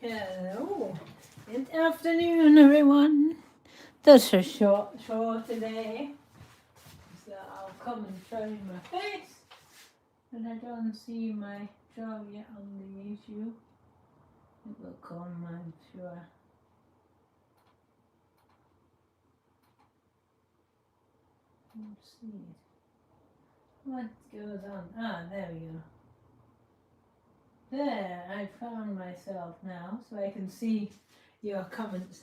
Hello. Good afternoon, everyone. That's a short show today. So I'll come and show you my face. And I don't see my job yet on the YouTube. It will come, I'm sure. Let's see. What goes on? Ah, there we go. There, I found myself now, so I can see your comments.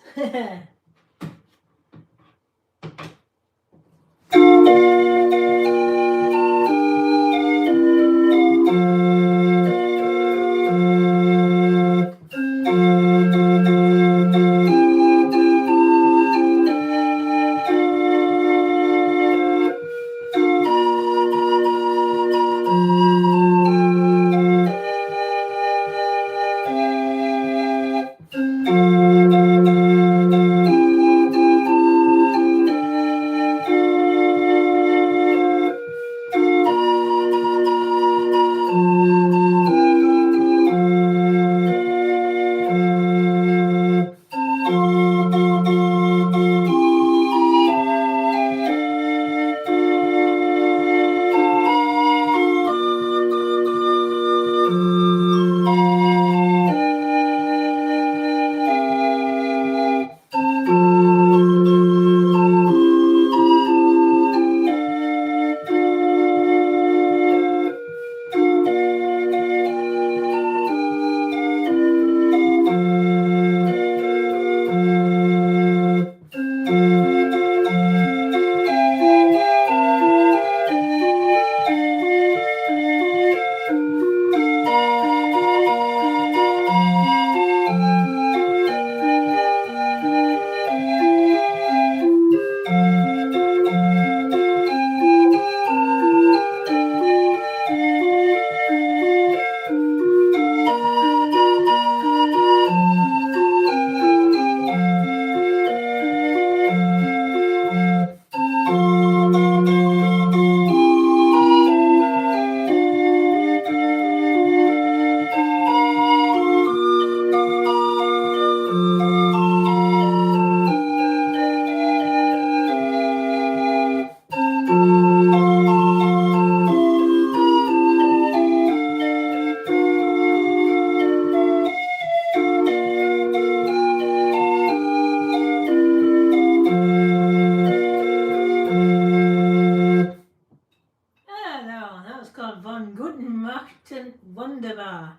Wunderbar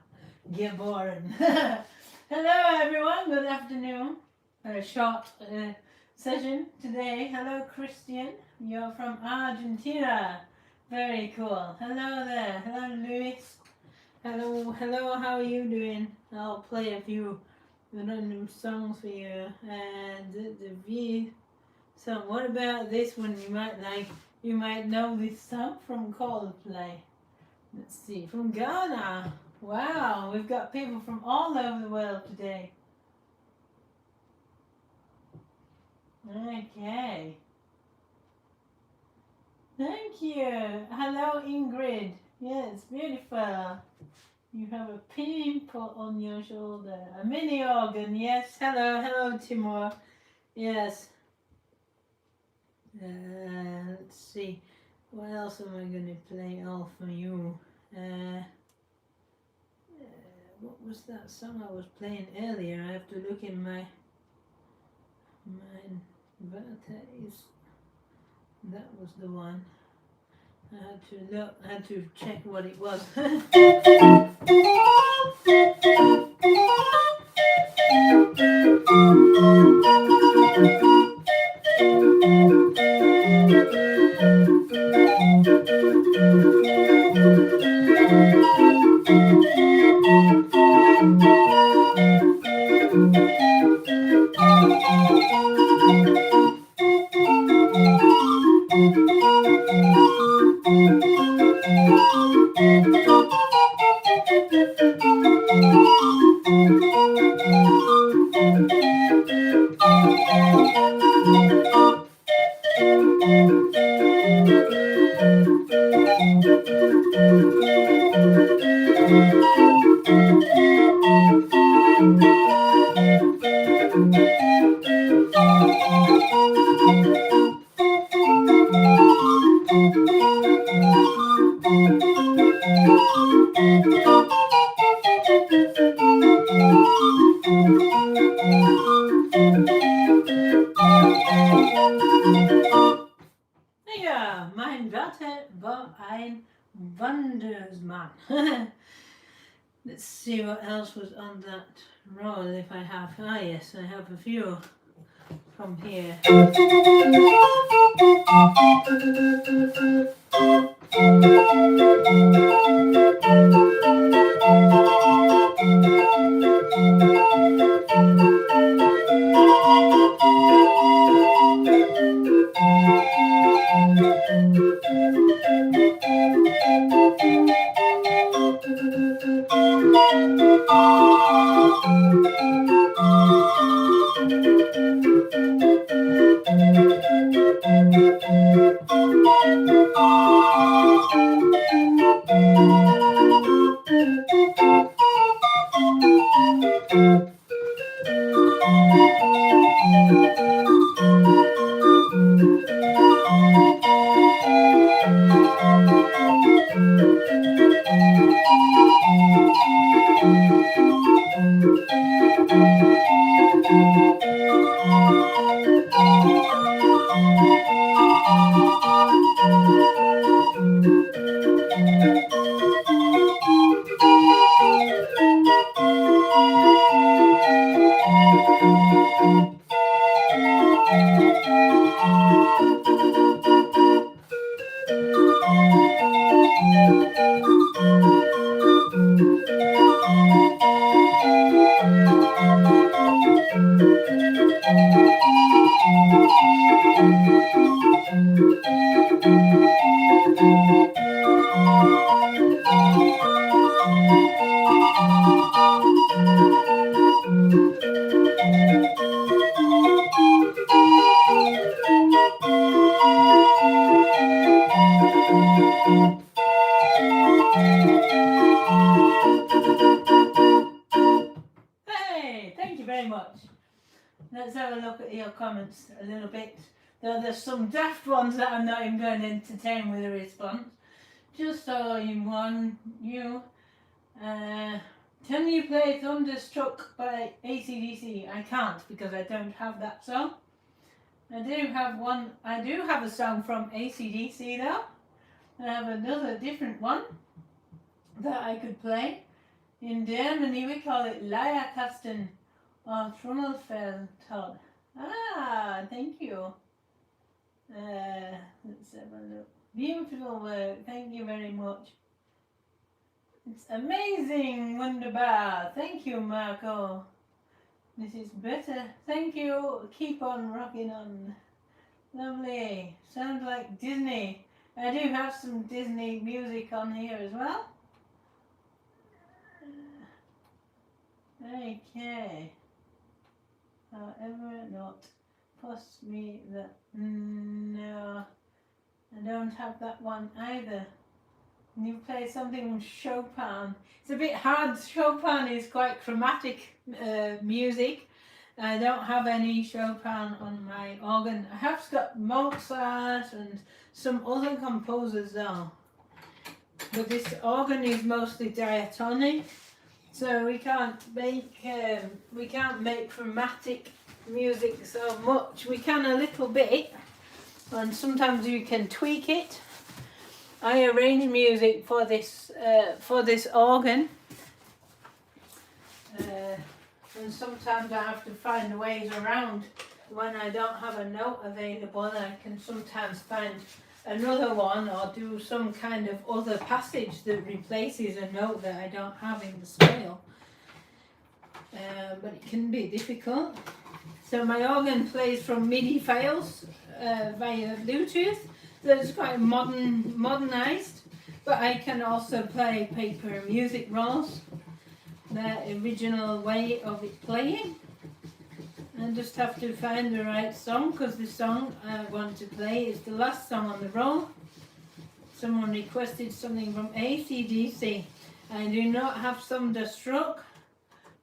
geboren. Hello everyone, good afternoon. A short session today. Hello Christian, you're from Argentina. Very cool. Hello there. Hello Luis. Hello, how are you doing? I'll play a few random songs for you. And the V song. What about this one you might like? You might know this song from Coldplay. Let's see, from Ghana. Wow, we've got people from all over the world today. Okay. Thank you. Hello, Ingrid. Yes, beautiful. You have a pimple on your shoulder. A mini organ. Yes. Hello, Timur. Yes. Let's see. What else am I going to play all for you? What was that song I was playing earlier? I have to look in my inverter. That was the one. I had to look. I had to check what it was. Ja, mein Gatte war ein Wandersmann. Let's see what else was on that roll if I have. Ah yes, I have a few from here. Hey, thank you very much. Let's have a look at your comments a little bit. There's some daft ones that I'm not even going to entertain with a response. Just so you, can you play Thunderstruck by AC/DC? I can't because I don't have that song. I do have a song from AC/DC though. I have another different one that I could play. In Germany we call it Leierkasten or Trommelfellton. Ah, thank you. Let's have a look. Beautiful work, thank you very much. It's amazing, wunderbar. Thank you, Marco. This is better. Thank you. Keep on rocking on. Lovely. Sounds like Disney. I do have some Disney music on here as well. Okay. However, not post me that. No, I don't have that one either. Can you play something from Chopin? It's a bit hard. Chopin is quite chromatic music. I don't have any Chopin on my organ. I have got Mozart and some other composers though. But this organ is mostly diatonic, so we can't make chromatic music so much. We can a little bit, and sometimes you can tweak it. I arrange music for this organ, and sometimes I have to find ways around. When I don't have a note available, I can sometimes find another one or do some kind of other passage that replaces a note that I don't have in the scale. But it can be difficult. So my organ plays from MIDI files via Bluetooth. So it's quite modernized, but I can also play paper music rolls, the original way of it playing. I just have to find the right song, because the song I want to play is the last song on the roll. Someone requested something from AC/DC. I do not have Thunderstruck,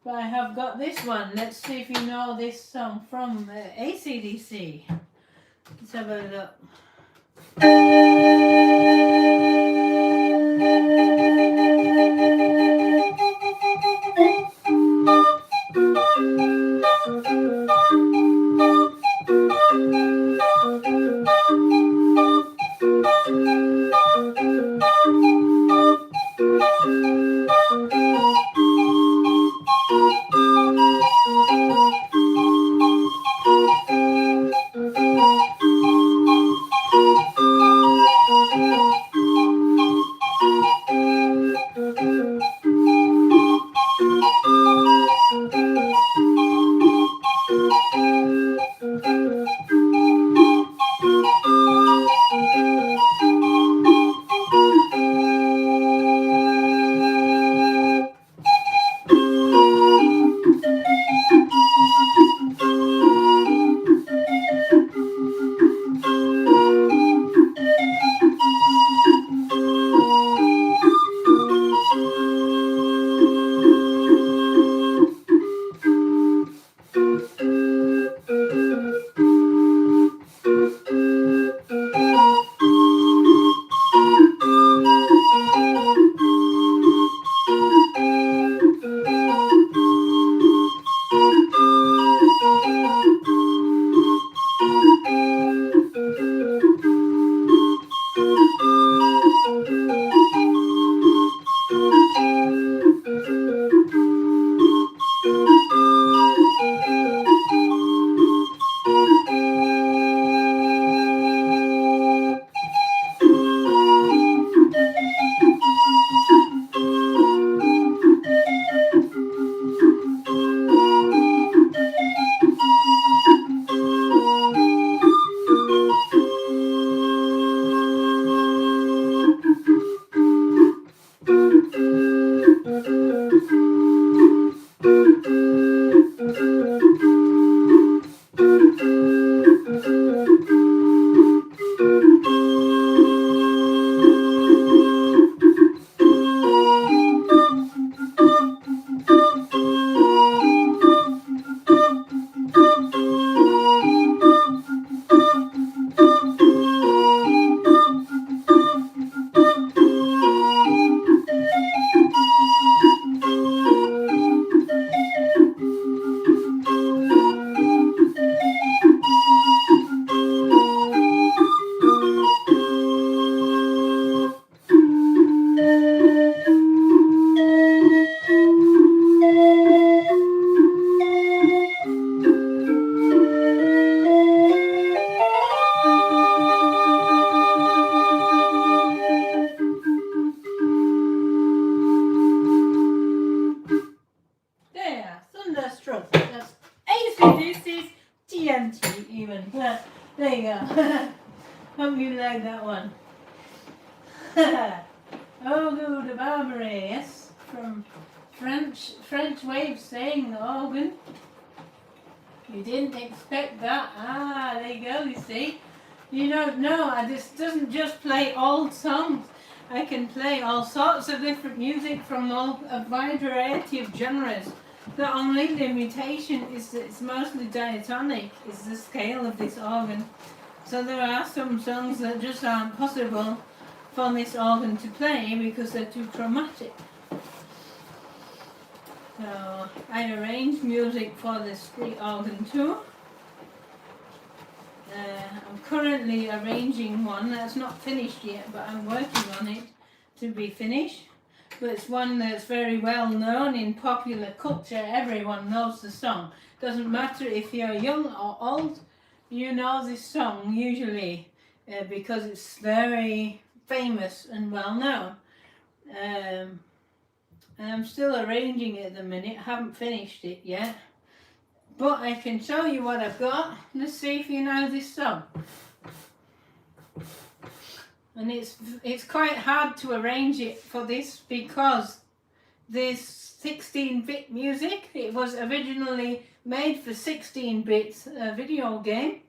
but I have got this one. Let's see if you know this song from AC/DC. Let's have a look. TNT even. There you go. Hope you like that one. Oh, good, Barbary, yes, from French way of saying the organ. You didn't expect that. Ah, there you go, you see. You don't know, this doesn't just play old songs. I can play all sorts of different music from a wide variety of genres. The only limitation is that it's mostly diatonic, is the scale of this organ. So there are some songs that just aren't possible for this organ to play because they're too chromatic. So I arrange music for the street organ too. I'm currently arranging one that's not finished yet, but I'm working on it to be finished. But it's one that's very well known in popular culture. Everyone knows the song. Doesn't matter if you're young or old, you know this song usually because it's very famous and well known. And I'm still arranging it at the minute. I haven't finished it yet. But I can show you what I've got. Let's see if you know this song. And it's quite hard to arrange it for this because this 16-bit music, it was originally made for 16-bit video game.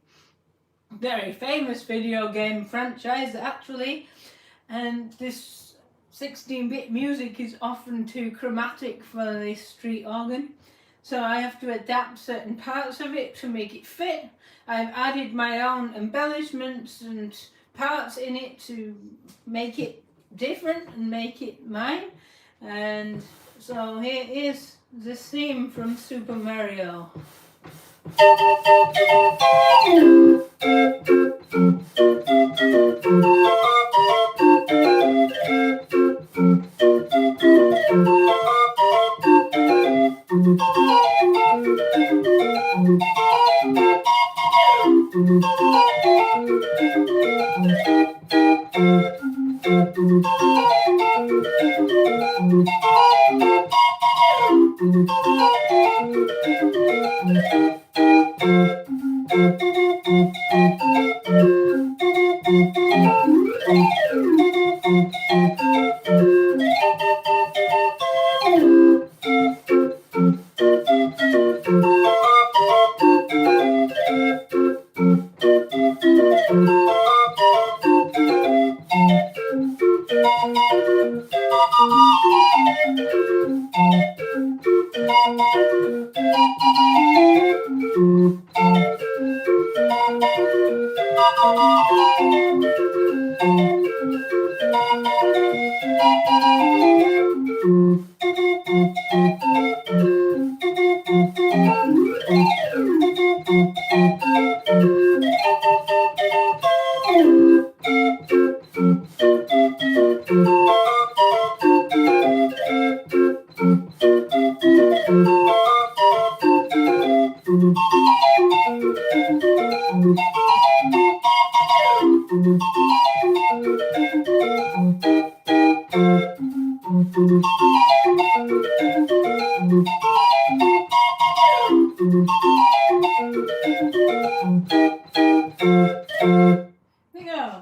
Very famous video game franchise actually. And this 16-bit music is often too chromatic for this street organ. So I have to adapt certain parts of it to make it fit. I've added my own embellishments and parts in it to make it different and make it mine. And so here is the theme from Super Mario.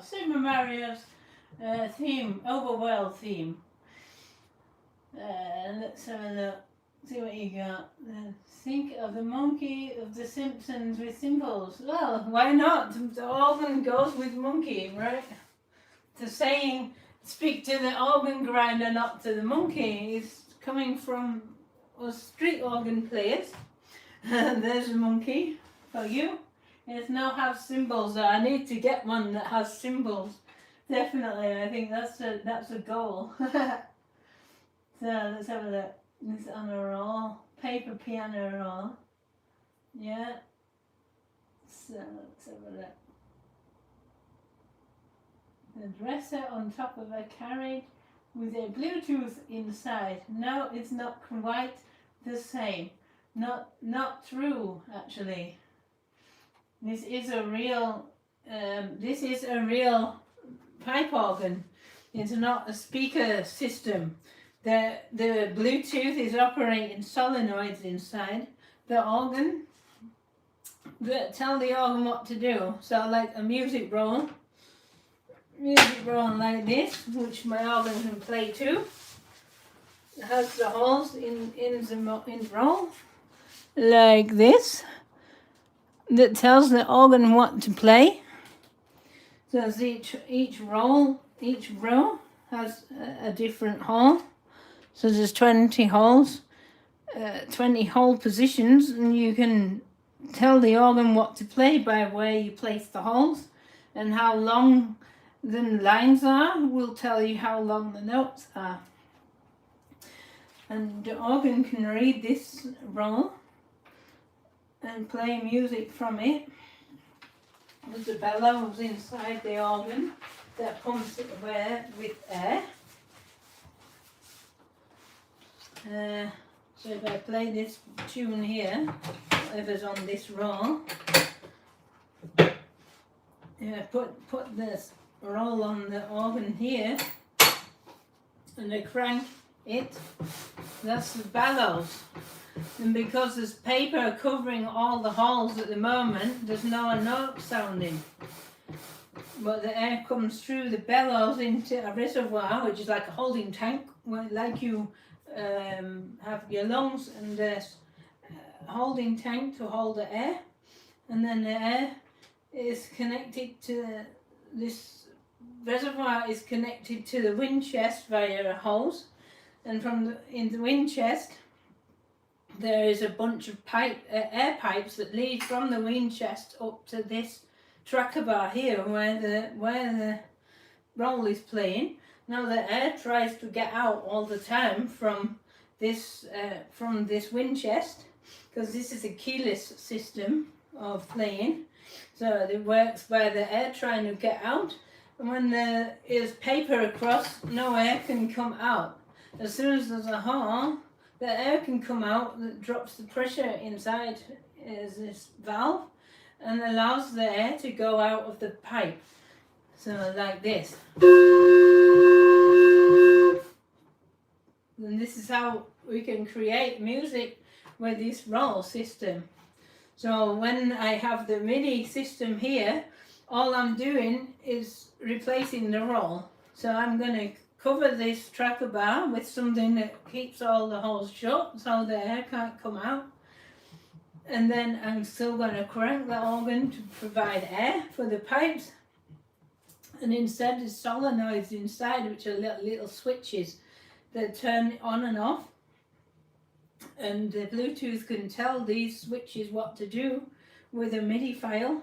Super Mario's theme, overworld theme. Let's have a look. See what you got. Think of the monkey of the Simpsons with symbols. Well, why not? The organ goes with monkey, right? The saying, speak to the organ grinder, not to the monkey, is coming from us street organ players. There's a monkey for you. It now has symbols. I need to get one that has symbols. Definitely, I think that's a goal. So let's have a look. It's on a roll, paper piano roll. Yeah. So let's have a look. The dresser on top of a carriage with a Bluetooth inside. No, it's not quite the same. Not true, actually. This is a real pipe organ. It's not a speaker system. The Bluetooth is operating solenoids inside the organ that tell the organ what to do. So like a music roll like this, which my organ can play to. It has the holes in the roll like this that tells the organ what to play. So each row has a different hole. So there's 20 holes, 20 hole positions, and you can tell the organ what to play by where you place the holes, and how long the lines are will tell you how long the notes are. And the organ can read this roll and play music from it. There's a bellows inside the organ that pumps it with air. So if I play this tune here, whatever's on this roll, put this roll on the organ here, and I crank it, that's the bellows. And because there's paper covering all the holes at the moment, there's no note sounding. But the air comes through the bellows into a reservoir, which is like a holding tank, like you have your lungs, and there's a holding tank to hold the air, and then the air is connected to this reservoir, is connected to the wind chest via a hose, and in the wind chest there is a bunch of air pipes that lead from the wind chest up to this tracker bar here where the roll is playing. Now the air tries to get out all the time from this wind chest, because this is a keyless system of playing. So it works by the air trying to get out, and when there is paper across, no air can come out. As soon as there's a hole, the air can come out, that drops the pressure inside this valve and allows the air to go out of the pipe. So like this. The and this is how we can create music with this roll system. So when I have the MIDI system here, all I'm doing is replacing the roll. So I'm going to cover this tracker bar with something that keeps all the holes shut so the air can't come out. And then I'm still going to crank the organ to provide air for the pipes. And instead there's solenoids inside, which are little switches that turn on and off. And the Bluetooth can tell these switches what to do with a MIDI file.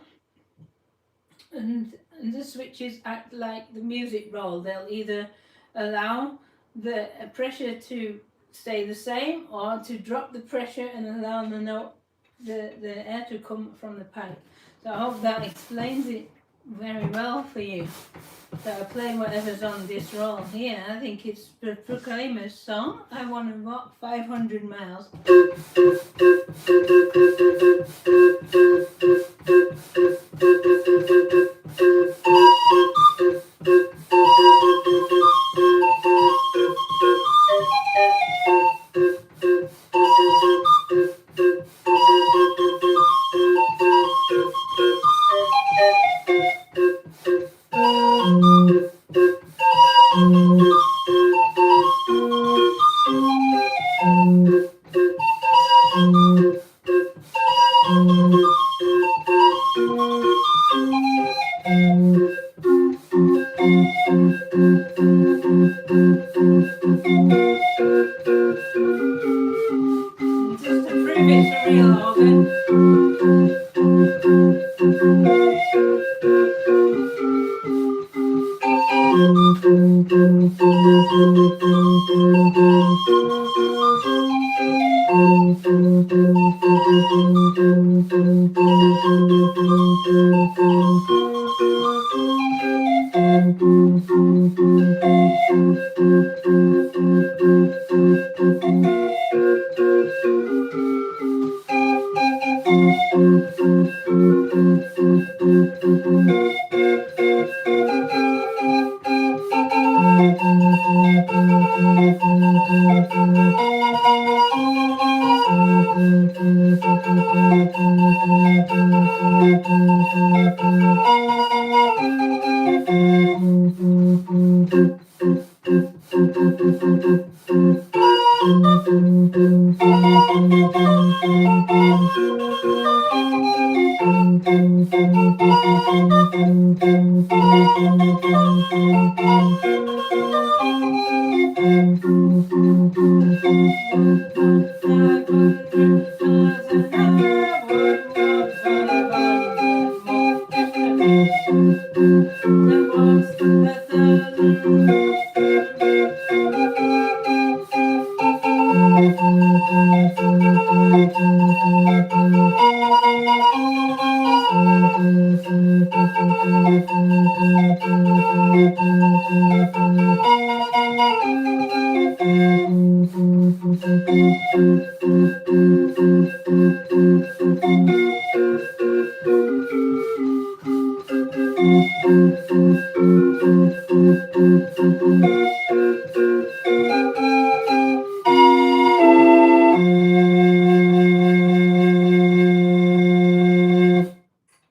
And the switches act like the music roll. They'll either allow the pressure to stay the same or to drop the pressure and allow the note, the air to come from the pipe. So I hope that explains it very well for you. So I play whatever's on this roll here. I think it's the Proclaimer's song, I Want to Walk 500 Miles. Just to prove it's a real organ.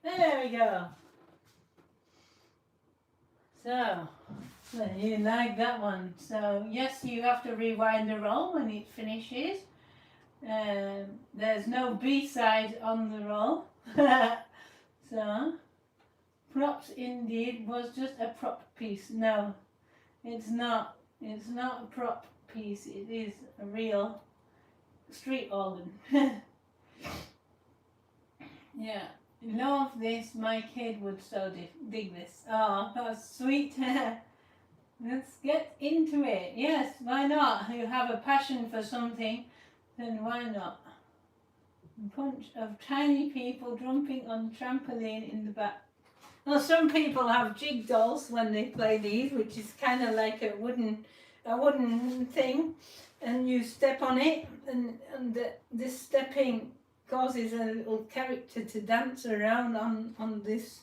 There we go. So you like that one. So yes, you have to rewind the roll when it finishes. There's no B-side on the roll. So props indeed was just a prop piece. No, it's not. It's not a prop piece. It is a real street organ. Yeah. Love this. My kid would so dig this. Oh, that's sweet. Let's get into it. Yes, why not? You have a passion for something, then why not? A bunch of tiny people jumping on the trampoline in the back. Well, some people have jig dolls when they play these, which is kind of like a wooden thing, and you step on it, and this stepping causes a little character to dance around on this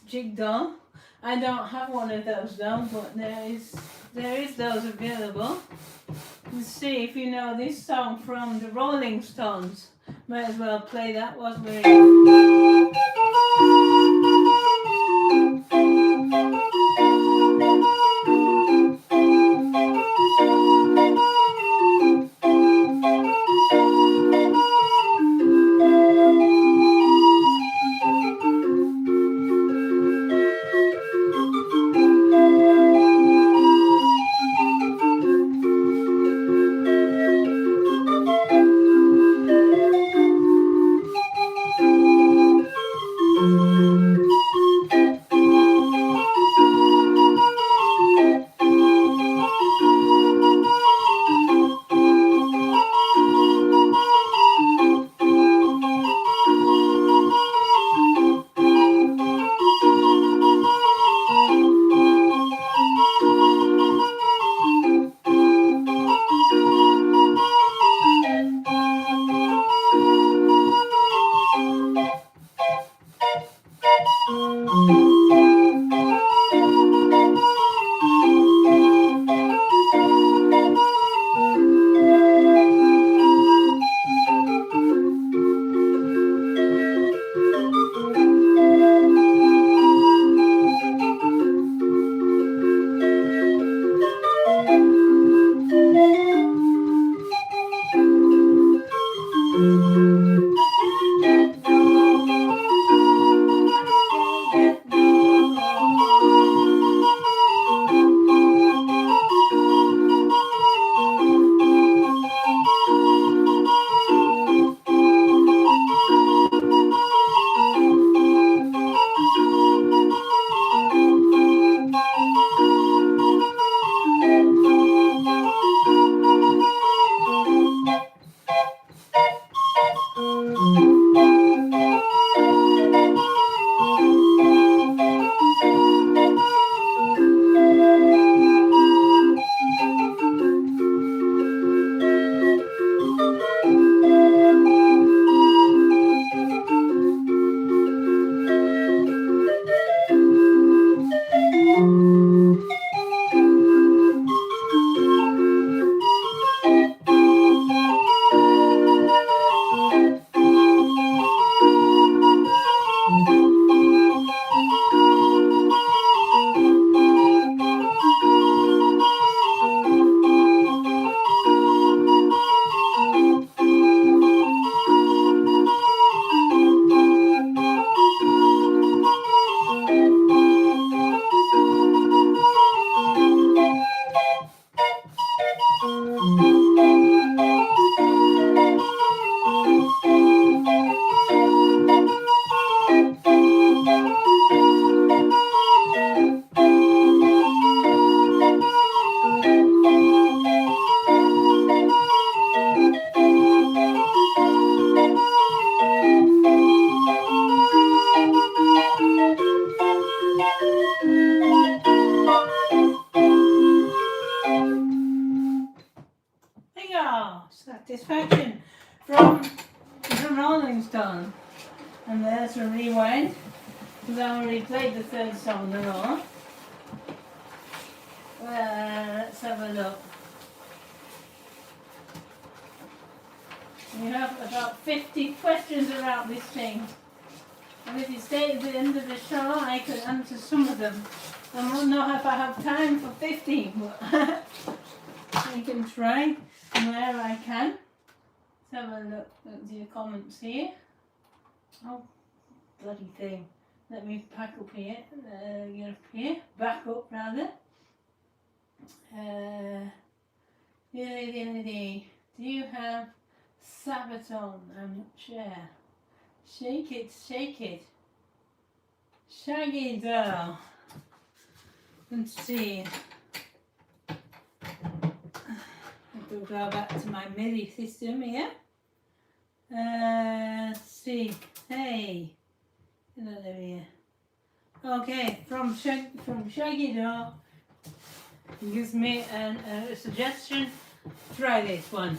jig doll. I don't have one of those though, but there is those available. Let's see if you know this song from the Rolling Stones. Might as well play that whilst we're Satisfaction from the Rolling Stones. And there's a rewind, because I already played the third song and all. Let's have a look. We have about 50 questions about this thing. And if you stay at the end of the show, I could answer some of them. I don't know if I have time for 50, but I can try where I can. Let's have a look at your comments here. Oh, bloody thing. Let me pack up here, get up here, back up rather. Do you have Sabaton? I'm not sure. Shake it, shake it. Shaggy doll. Let's see. I'll go back to my MIDI system here. Let's see. Hey. Get out of here. Okay, from Shaggy Doll. Gives me a suggestion. Try this one.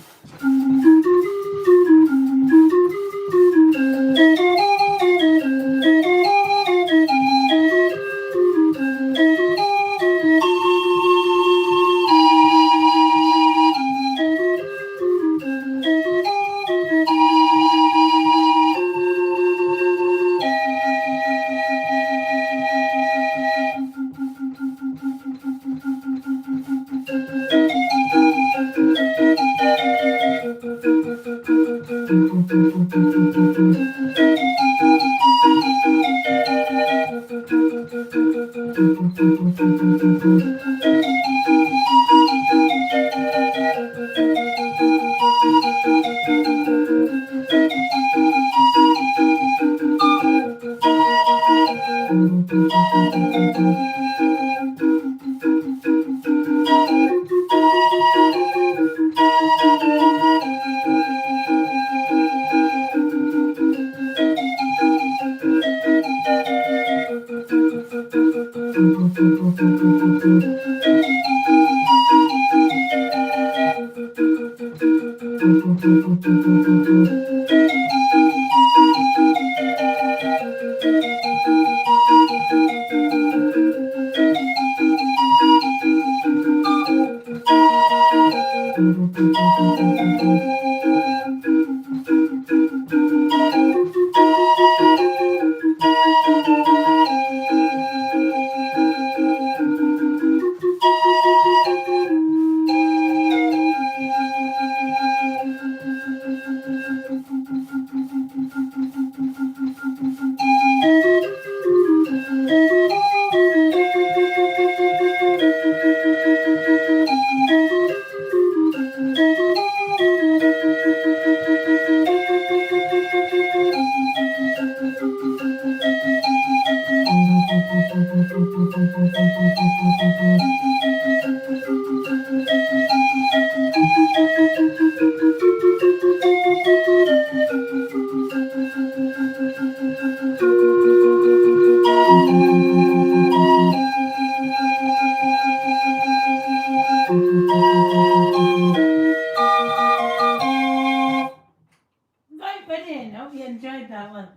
Right, brilliant. Hope you enjoyed that one.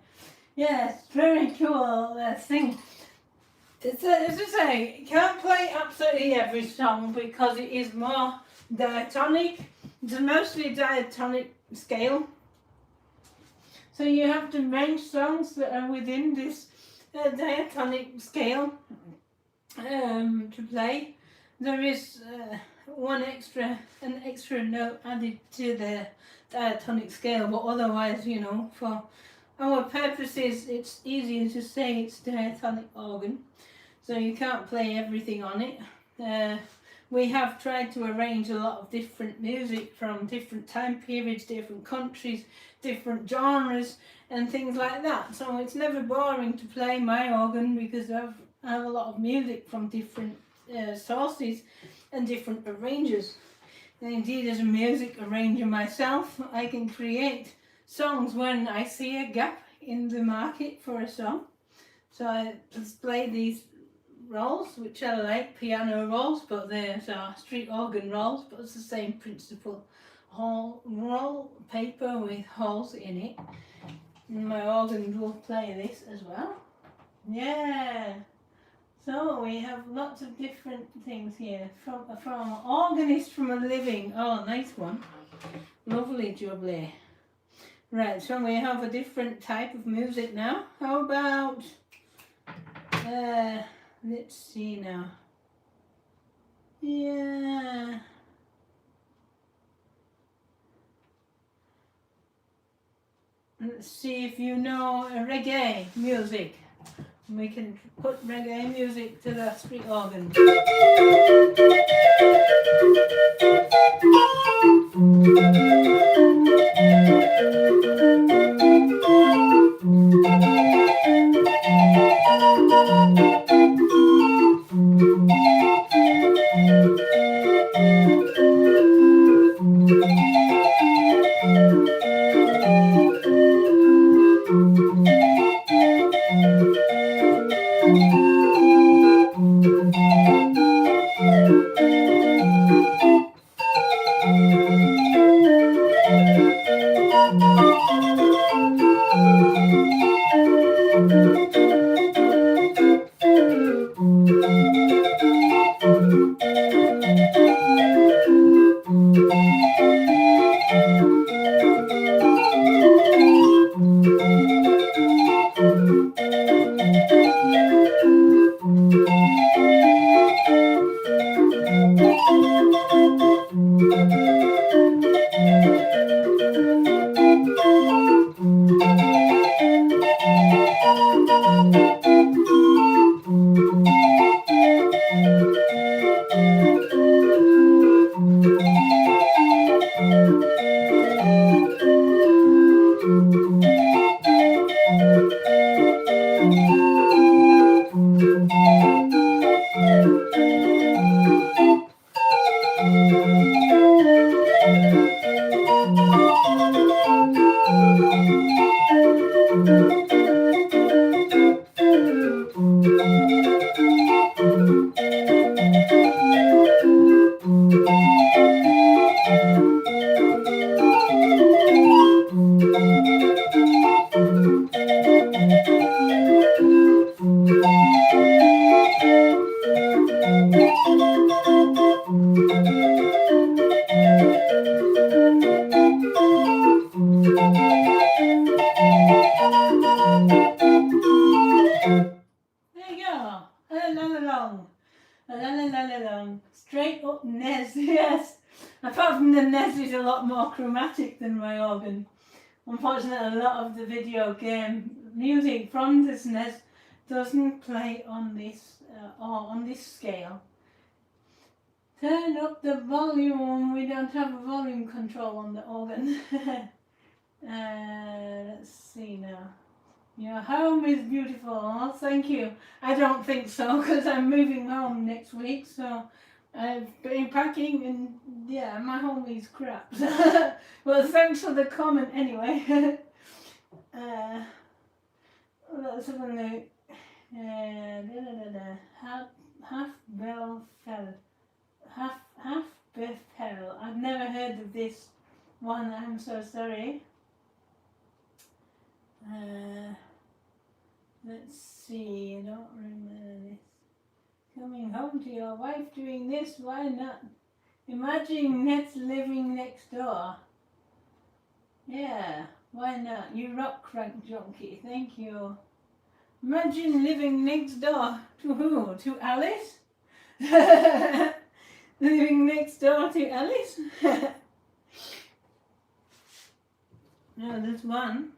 Yes, very cool thing. It's as I say, you can't play absolutely every song because it is more diatonic. It's mostly diatonic scale. So you have to range songs that are within this diatonic scale to play. There is an extra note added to the diatonic scale, but otherwise, you know, for our purposes, it's easier to say it's diatonic organ. So you can't play everything on it. We have tried to arrange a lot of different music from different time periods, different countries, different genres and things like that. So it's never boring to play my organ because I have a lot of music from different sources and different arrangers. And indeed, as a music arranger myself, I can create songs when I see a gap in the market for a song. So I display these rolls, which are like piano rolls, but they're street organ rolls, but it's the same principle. Roll paper with holes in it. And my organ will play this as well. Yeah. So we have lots of different things here. From organist from a living. Oh, nice one. Lovely jubbly. Right, so we have a different type of music now. How about let's see now. Yeah. Let's see if you know reggae music. We can put reggae music to the street organ. of the NES is a lot more chromatic than my organ. Unfortunately, a lot of the video game music from this NES doesn't play on this or on this scale. Turn up the volume. We don't have a volume control on the organ. Let's see now. Your home is beautiful. Oh, thank you. I don't think so because I'm moving home next week, so I've been packing and yeah, my home is crap. Well, thanks for the comment anyway. Let's have a look. Half Bethel. I've never heard of this one. I'm so sorry. Let's see. I don't remember this. Coming home to your wife doing this. Why not? Imagine Ned's living next door. Yeah. Why not? You rock, TheCrankJOnkie. Thank you. Imagine living next door to who? To Alice? Living next door to Alice? No, there's one.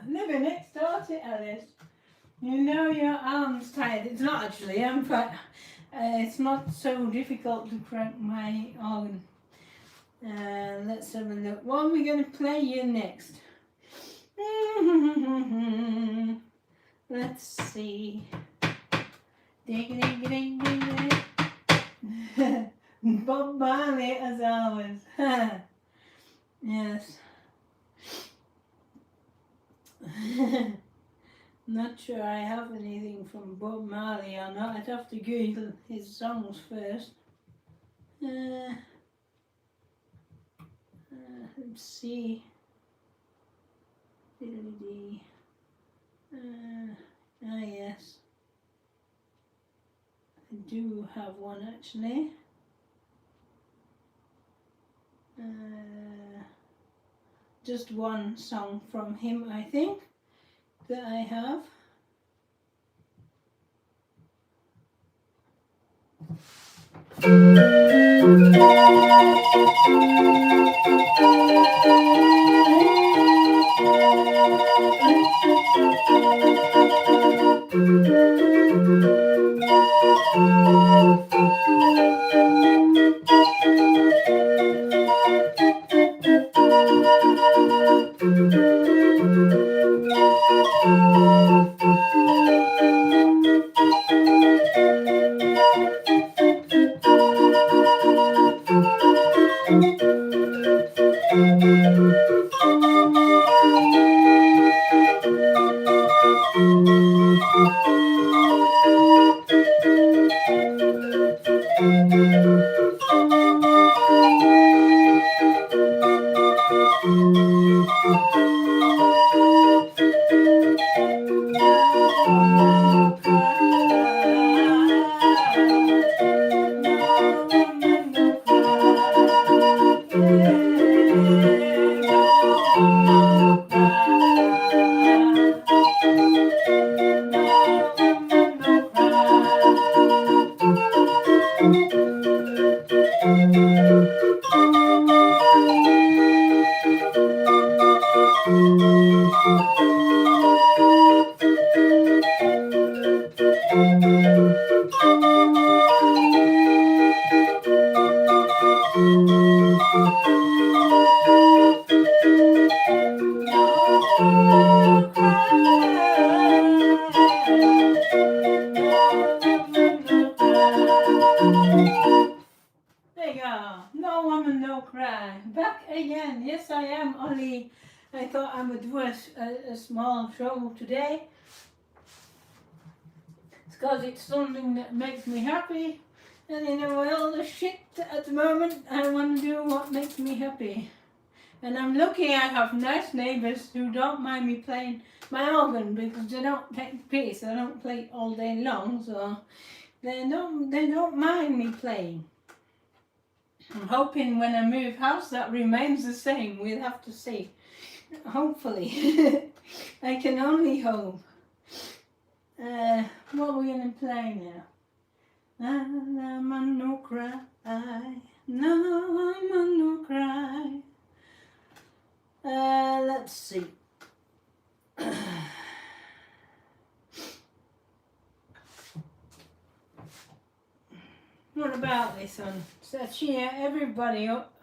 Living next door to Alice. You know your arm's tired. It's not actually, but it's not so difficult to crank my organ. Let's have a look. What are we going to play you next? Let's see. Ding, ding, ding, ding, ding. Bob Marley as always. Yes. Not sure I have anything from Bob Marley or not. I'd have to Google his songs first. Let's see. Yes. I do have one actually. Just one song from him, I think, that I have. There you go. No woman, no cry. Back again. Yes, I am. Only I thought I would do a small show today. It's because it's something that makes me happy. And you know, with all the shit at the moment, I want to do what makes me happy. And I'm lucky I have nice neighbours who don't mind me playing my organ because they don't take the piss. I don't play it all day long, so they don't mind me playing. I'm hoping when I move house that remains the same. We'll have to see. Hopefully. I can only hope. What are we going to play now? I'm on no cry. No, I'm on no cry. Let's see. What about this one? So cheer everybody up.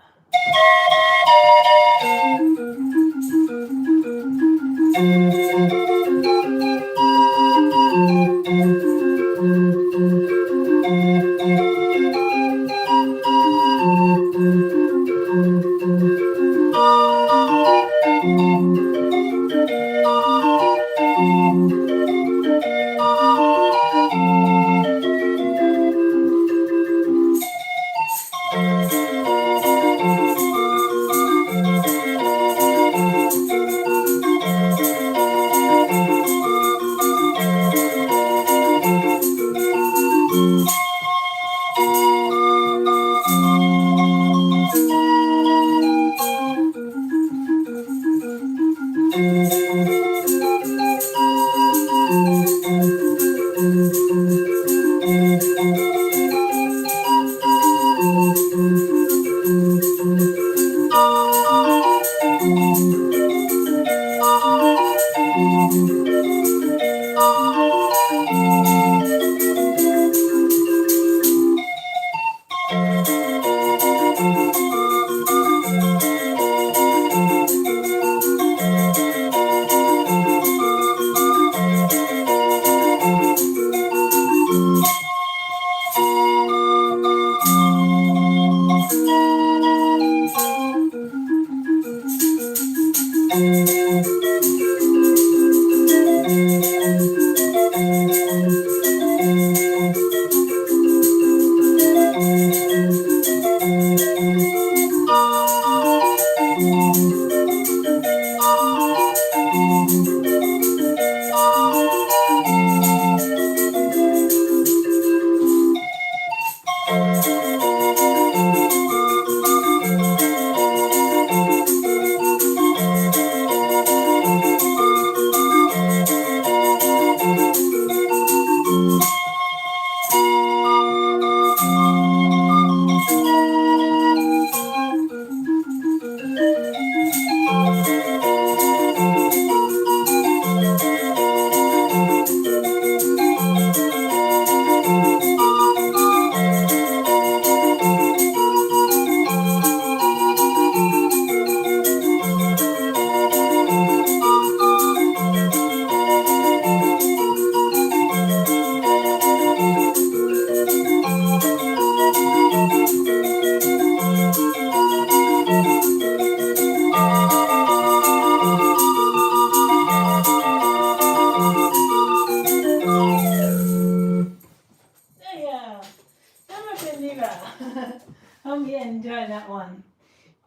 that one.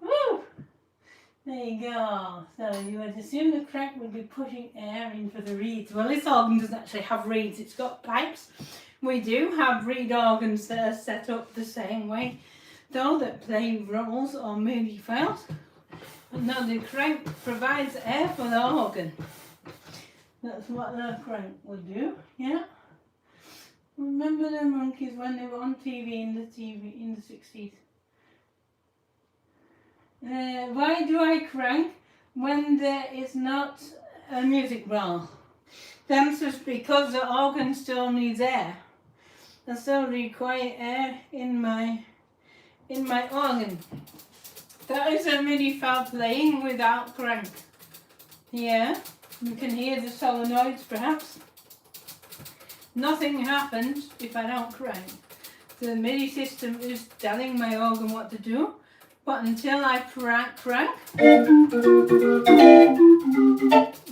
Woo! There you go. So you would assume the crank would be pushing air in for the reeds. Well, this organ doesn't actually have reeds, it's got pipes. We do have reed organs that are set up the same way, though, that play rolls or MIDI files. But no, the crank provides air for the organ. That's what the crank would do, yeah. Remember the monkeys when they were on TV in the 60s? Why do I crank when there is not a music roll? The answer is because the organ still needs air. I still require air in my organ. That is a MIDI file playing without crank. Yeah, you can hear the solenoids perhaps. Nothing happens if I don't crank. The MIDI system is telling my organ what to do, but until I crank,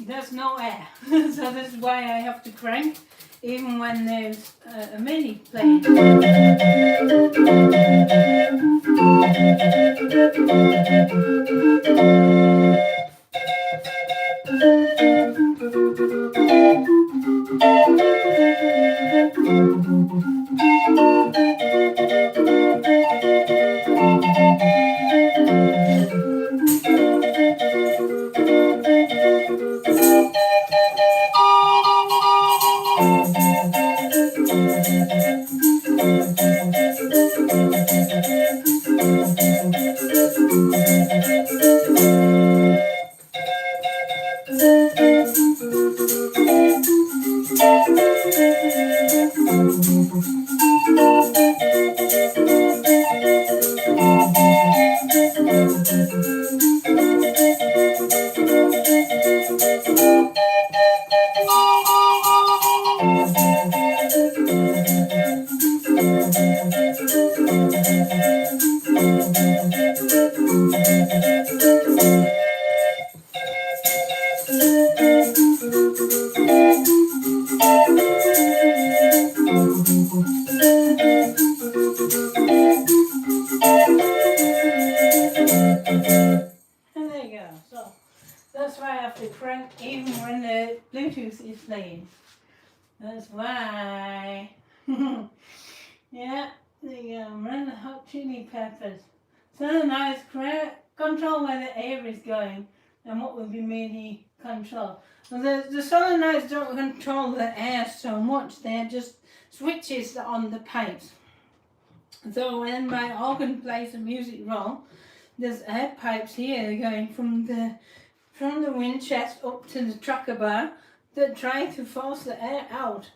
there's no air. So that's why I have to crank, even when there's a MIDI playing. And there you go. So that's why I have to crank even when the Bluetooth is playing. That's why. Yeah, there you go. Run the hot chili peppers. So now it's control where the air is going and what will be MIDI control. Well, the solenoids don't control the air so much, they're just switches on the pipes. So when my organ plays a music roll, there's air pipes here going from the wind chest up to the tracker bar that try to force the air out.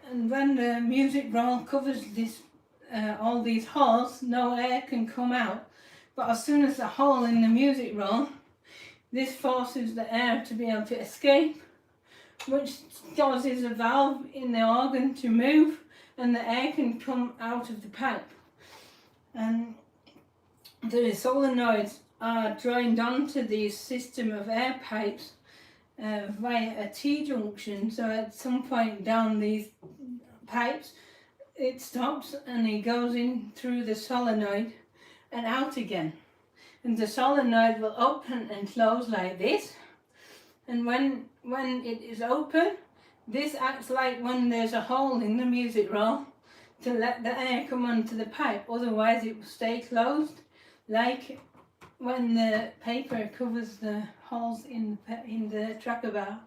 And when the music roll covers this, all these holes, no air can come out. But as soon as the hole in the music roll, this forces the air to be able to escape, which causes a valve in the organ to move, and the air can come out of the pipe. And the solenoids are joined onto this system of air pipes via a T-junction. So at some point down these pipes, it stops and it goes in through the solenoid and out again. And the solenoid will open and close like this. And when it is open, this acts like when there's a hole in the music roll to let the air come onto the pipe. Otherwise it will stay closed, like when the paper covers the holes in the tracker bar.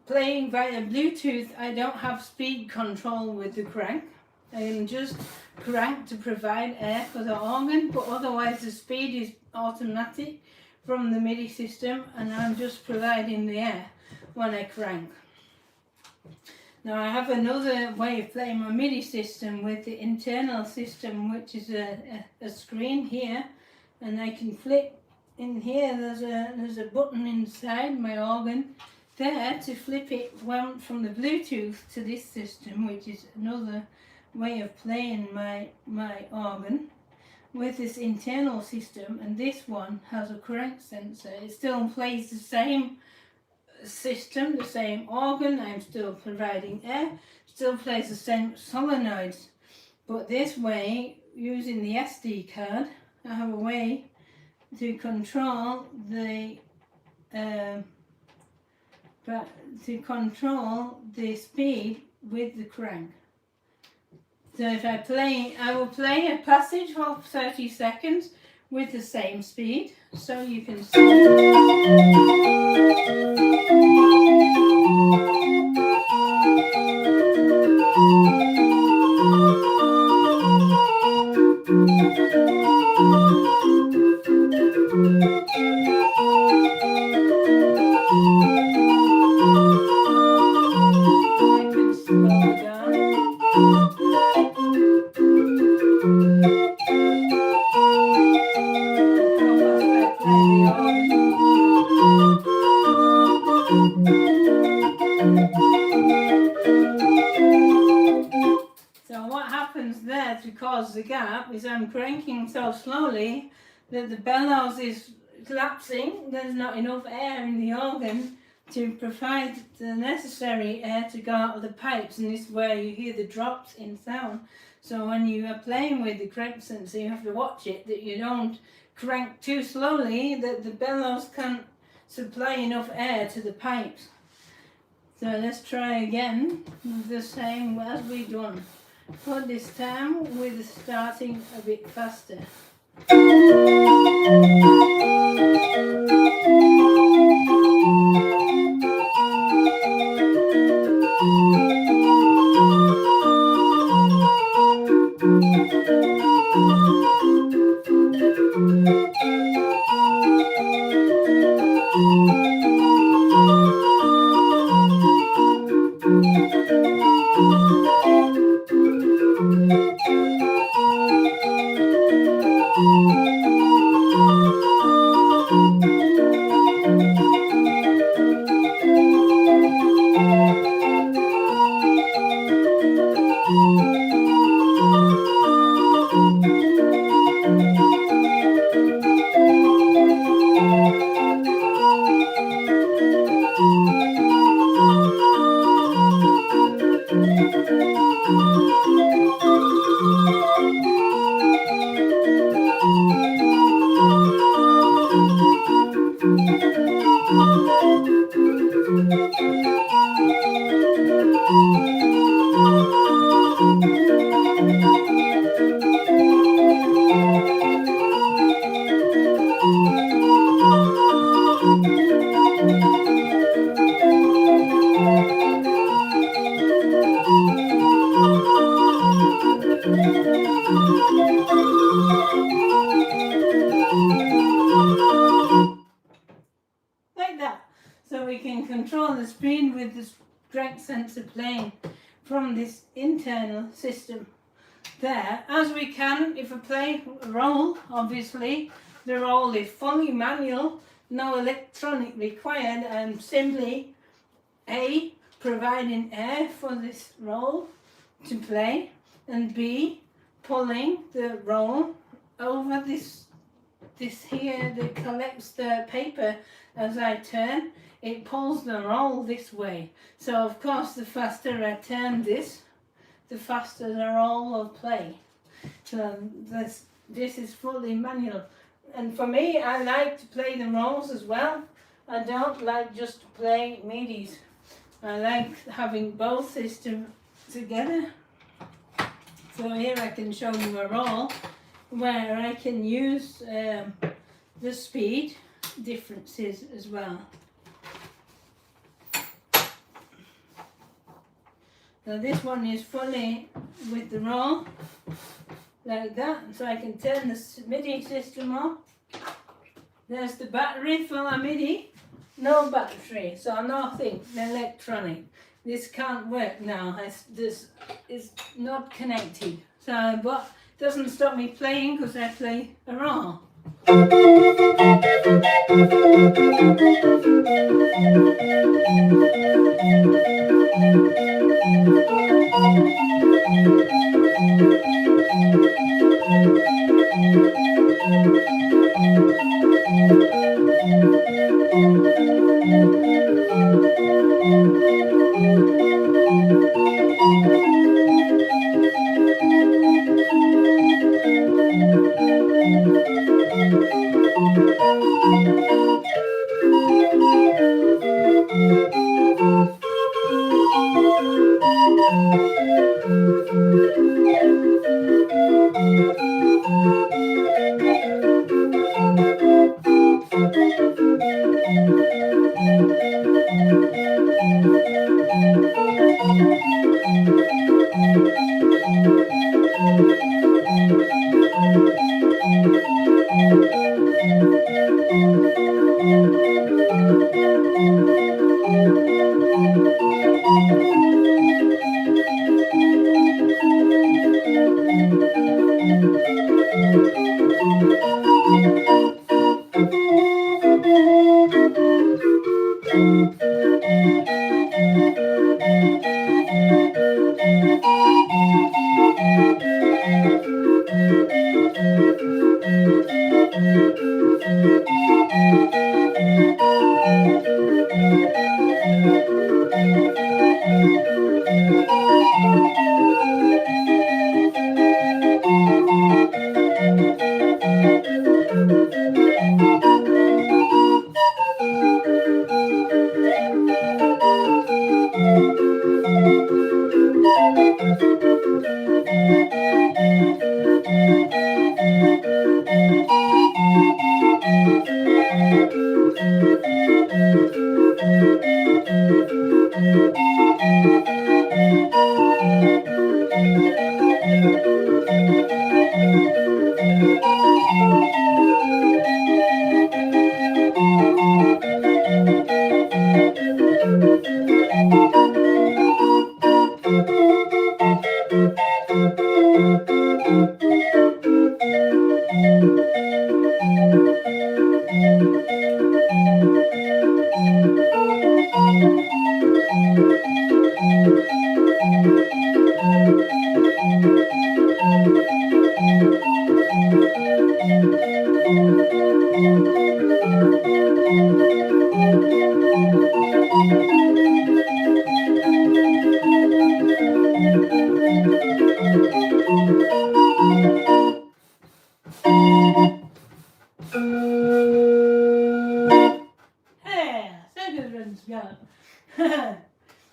Playing via Bluetooth, I don't have speed control with the crank. I can just crank to provide air for the organ, but otherwise the speed is automatic from the MIDI system, and I'm just providing the air when I crank. Now I have another way of playing my MIDI system with the internal system, which is a screen here, and I can flip in here. There's a button inside my organ there to flip it from the Bluetooth to this system, which is another way of playing my organ with this internal system. And this one has a crank sensor. It still plays the same system, the same organ. I'm still providing air, still plays the same solenoids, but this way using the SD card, I have a way to control the speed with the crank. So if I will play a passage for 30 seconds with the same speed, so you can see. So what happens there to cause the gap is I'm cranking so slowly that the bellows is collapsing. There's not enough air in the organ to provide the necessary air to go out of the pipes, and this is where you hear the drops in sound. So when you are playing with the crank sensor, you have to watch it that you don't crank too slowly, that the bellows can't supply enough air to the pipes. So let's try again the same as we've done, but this time with starting a bit faster. Like that. So we can control the speed with the crank sensor playing from this internal system there, as we can if we play a roll. Obviously the roll is fully manual, no electronic required. I'm simply A, providing air for this roll to play, and B, pulling the roll over this here that collects the paper. As I turn, it pulls the roll this way. So of course the faster I turn this, the faster the roll will play. So this is fully manual. And for me, I like to play the rolls as well. I don't like just to play midis. I like having both systems together. So here I can show you a roll where I can use the speed differences as well. So this one is fully with the roll like that, so I can turn the MIDI system off. There's the battery for my MIDI, no battery, so nothing electronic. This can't work now, this is not connected. So, but it doesn't stop me playing because I play a roll.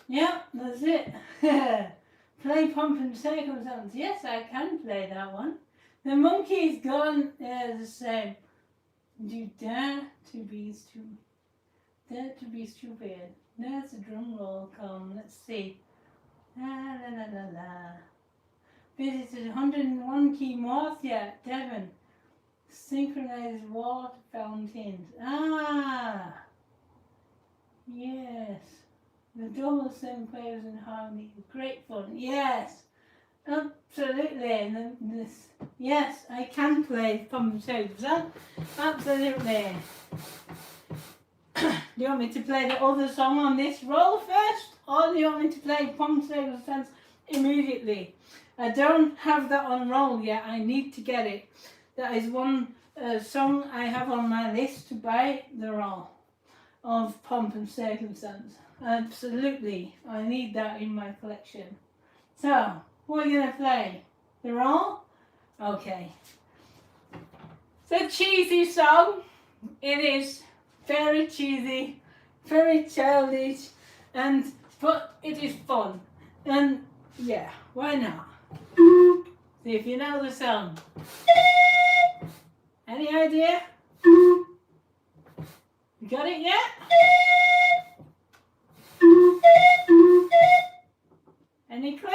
Yep, that's it. Play Pump and Circumstance. Yes, I can play that one. The monkey's gone the same. You dare to be stupid. There's a drum roll come. Let's see. La la la la la. Visited 101 key Marcia, Devon. Synchronized water fountains. Ah! Yes. The double sim players in harmony. Great fun. Yes. Absolutely. And this. Yes, I can play Pump and Circumstance. Absolutely. Do you want me to play the other song on this roll first? Or do you want me to play Pump and Circumstance immediately? I don't have that on roll yet. I need to get it. That is one song I have on my list to buy the roll of Pump and Circumstance. Absolutely. I need that in my collection. So, what are you going to play? The roll? Okay. It's a cheesy song. It is very cheesy, very childish, but it is fun. And yeah, why not? See if you know the song. Any idea? You got it yet? Any clue?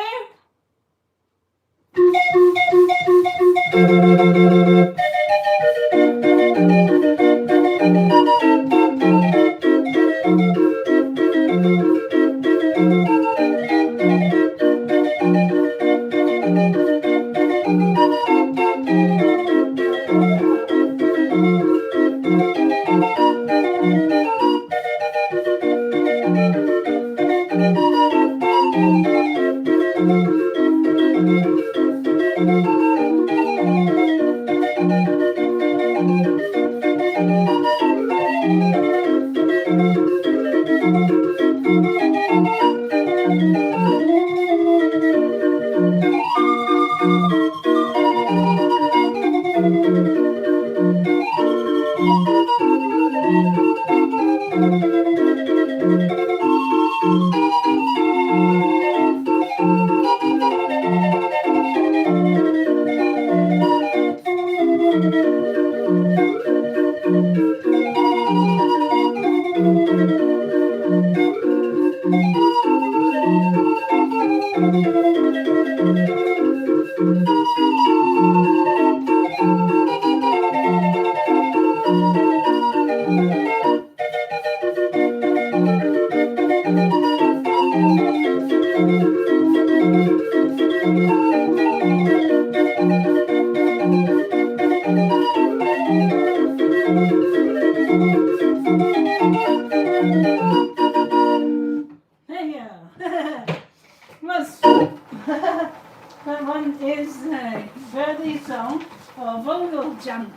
That one is Birdie Song or Vogel Jams.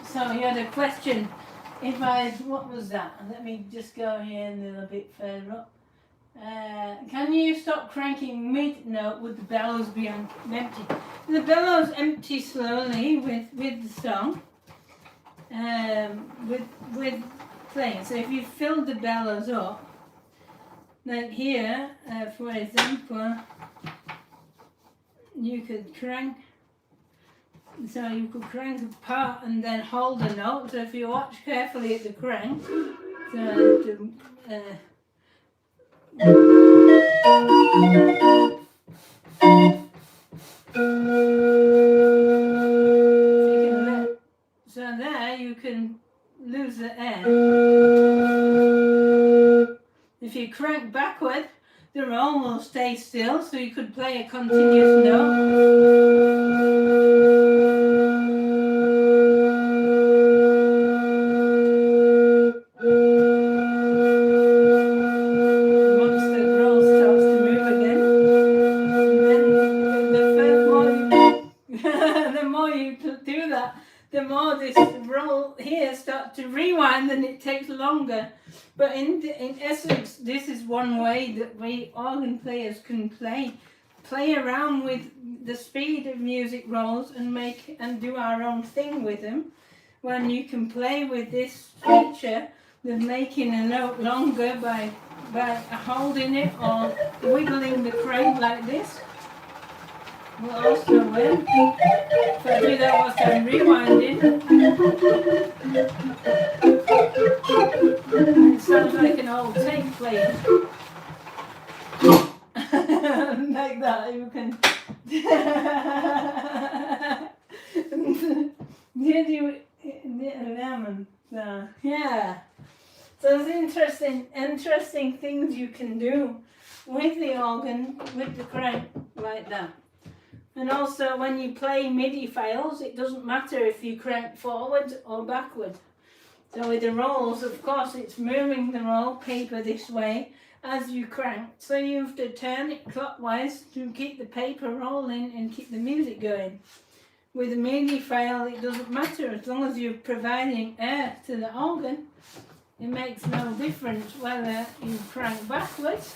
So you had a question. What was that? Let me just go here a little bit further up. Can you stop cranking mid-note with the bellows be empty? The bellows empty slowly with the song, with playing. So if you fill the bellows up, like here, for example, you could crank. So you could crank a part and then hold a note. So if you watch carefully at the crank, so there you can lose the air. If you crank backward, the roll will stay still, so you could play a continuous note. The more this roll here starts to rewind, then it takes longer. But in essence, this is one way that we organ players can play around with the speed of music rolls and do our own thing with them. When you can play with this feature of making a note longer by holding it or wiggling the crank like this. We'll also win. If I do that whilst I'm rewinding, it sounds like an old tape player. Like that, you can. Did you lemon? Yeah. So there's interesting things you can do with the organ, with the crank, like that. And also when you play MIDI files, it doesn't matter if you crank forward or backward. So with the rolls, of course, it's moving the roll paper this way as you crank. So you have to turn it clockwise to keep the paper rolling and keep the music going. With a MIDI file, it doesn't matter. As long as you're providing air to the organ, it makes no difference whether you crank backwards,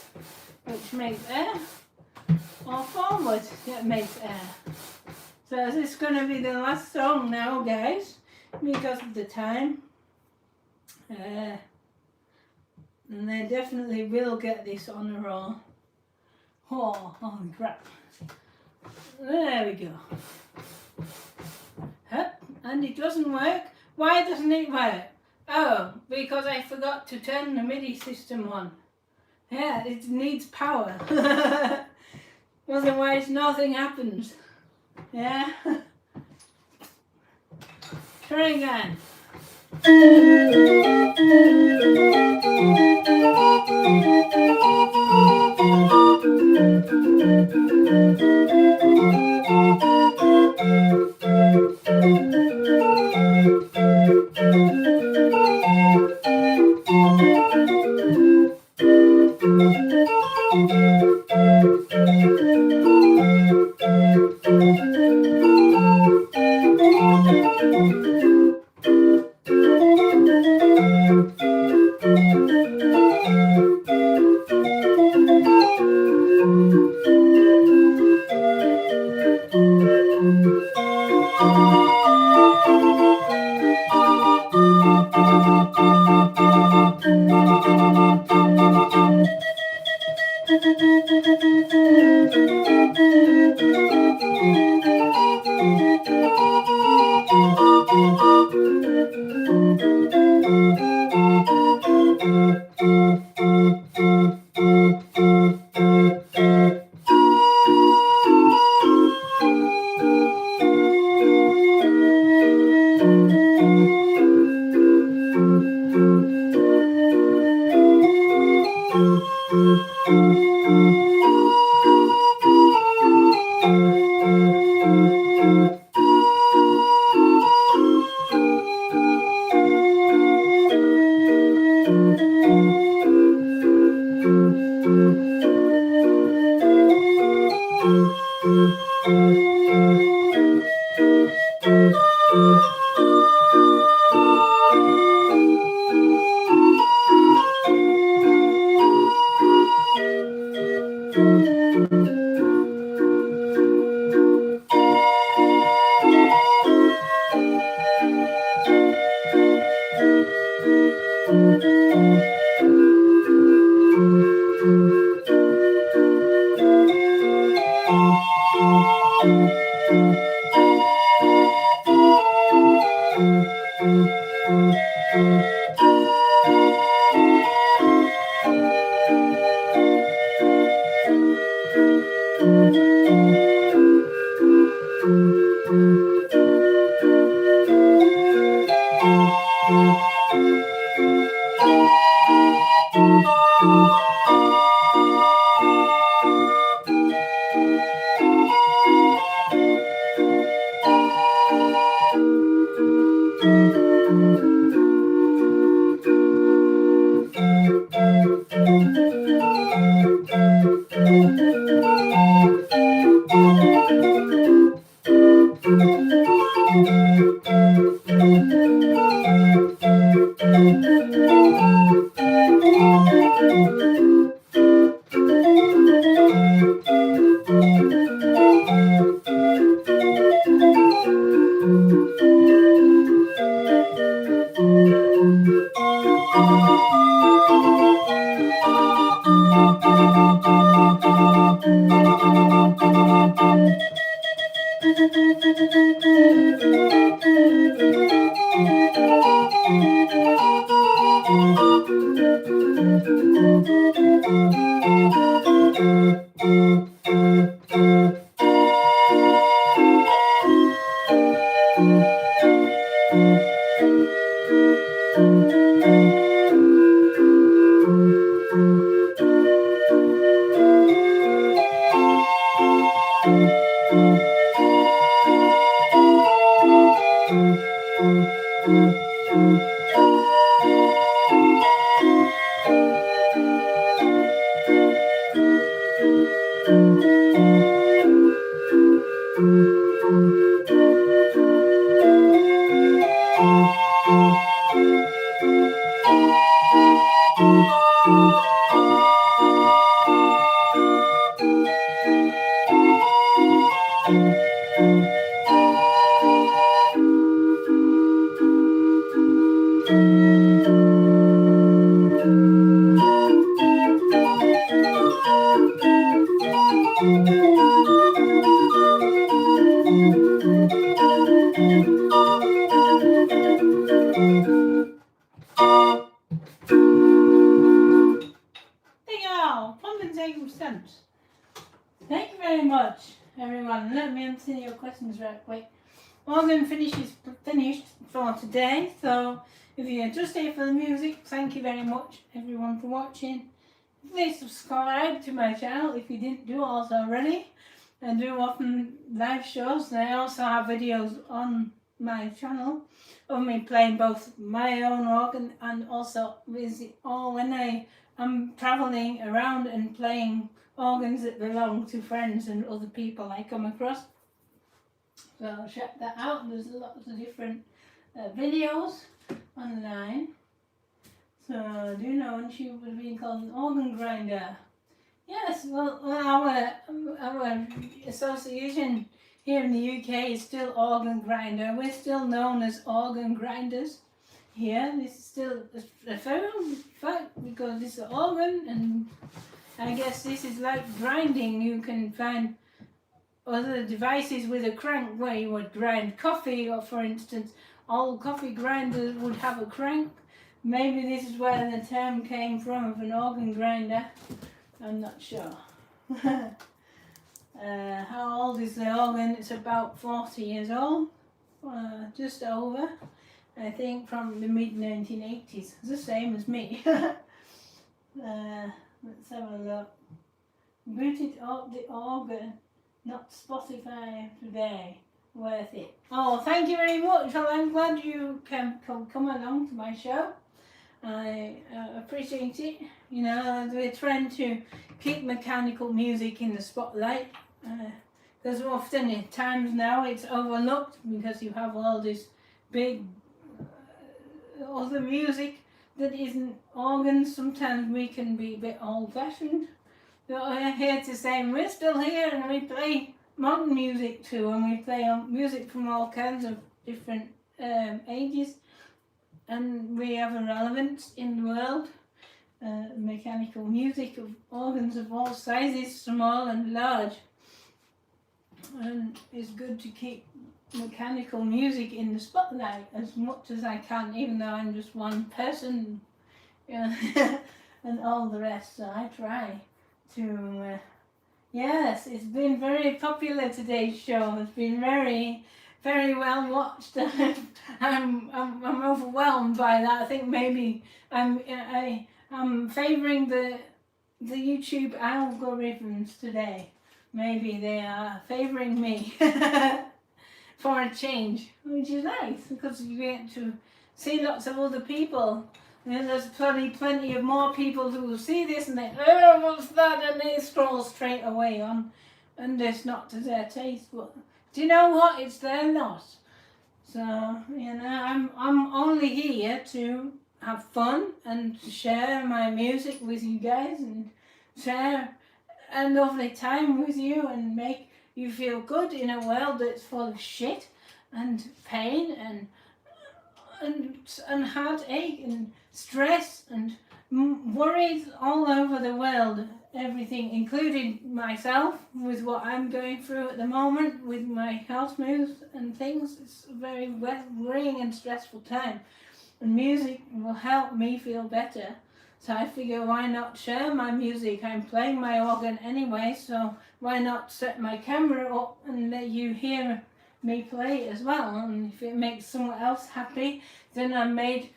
which makes air, or forward, that makes air. So is this going to be the last song now, guys, because of the time? And they definitely will get this on a roll. Oh, holy crap. There we go. And it doesn't work. Why doesn't it work? Oh, because I forgot to turn the MIDI system on. Yeah, it needs power. Otherwise nothing happens. Yeah? Try again. Thank you very much, everyone. Let me answer your questions right quick. Organ finished for today, so if you're just here for the music, thank you very much, everyone, for watching. Please subscribe to my channel if you didn't do also already. I do often live shows, and I also have videos on my channel of me playing both my own organ and also when I am travelling around and playing organs that belong to friends and other people I come across. So check that out. There's lots of different videos online. So do you know when she was being called an organ grinder? Yes, well our association here in the UK is still organ grinder. We're still known as organ grinders here. This is still a fact because this is an organ, and I guess this is like grinding. You can find other devices with a crank where you would grind coffee, or for instance, old coffee grinders would have a crank. Maybe this is where the term came from, of an organ grinder. I'm not sure. How old is the organ? It's about 40 years old, just over. I think from the mid-1980s. It's the same as me. Let's have a look. Booted up the organ, not Spotify today. Worth it. Oh, thank you very much. Well, I'm glad you can come along to my show. I appreciate it. You know, we're trying to keep mechanical music in the spotlight, because often at times now it's overlooked because you have all this big other music that isn't organs. Sometimes we can be a bit old-fashioned. But we're here to say we're still here, and we play modern music too, and we play music from all kinds of different ages. and we have a relevance in the world. Mechanical music of organs of all sizes, small and large. And it's good to keep mechanical music in the spotlight as much as I can, even though I'm just one person, and all the rest. So I try to. Yes, it's been very popular, today's show. It's been very, very well watched. I'm overwhelmed by that. I think maybe I'm favouring the YouTube algorithms today. Maybe they are favouring me for a change, which is nice because you get to see lots of other people. And there's plenty of more people who will see this and they, oh, what's that? And they scroll straight away on, and it's not to their taste. But do you know what? It's their loss. So I'm only here to have fun and to share my music with you guys and share a lovely time with you and make you feel good in a world that's full of shit and pain and heartache and stress and worries all over the world. Everything, including myself, with what I'm going through at the moment with my health moves and things. It's a very worrying and stressful time, and music will help me feel better. So I figure, why not share my music? I'm playing my organ anyway, so why not set my camera up and let you hear me play it as well? And if it makes someone else happy, then I made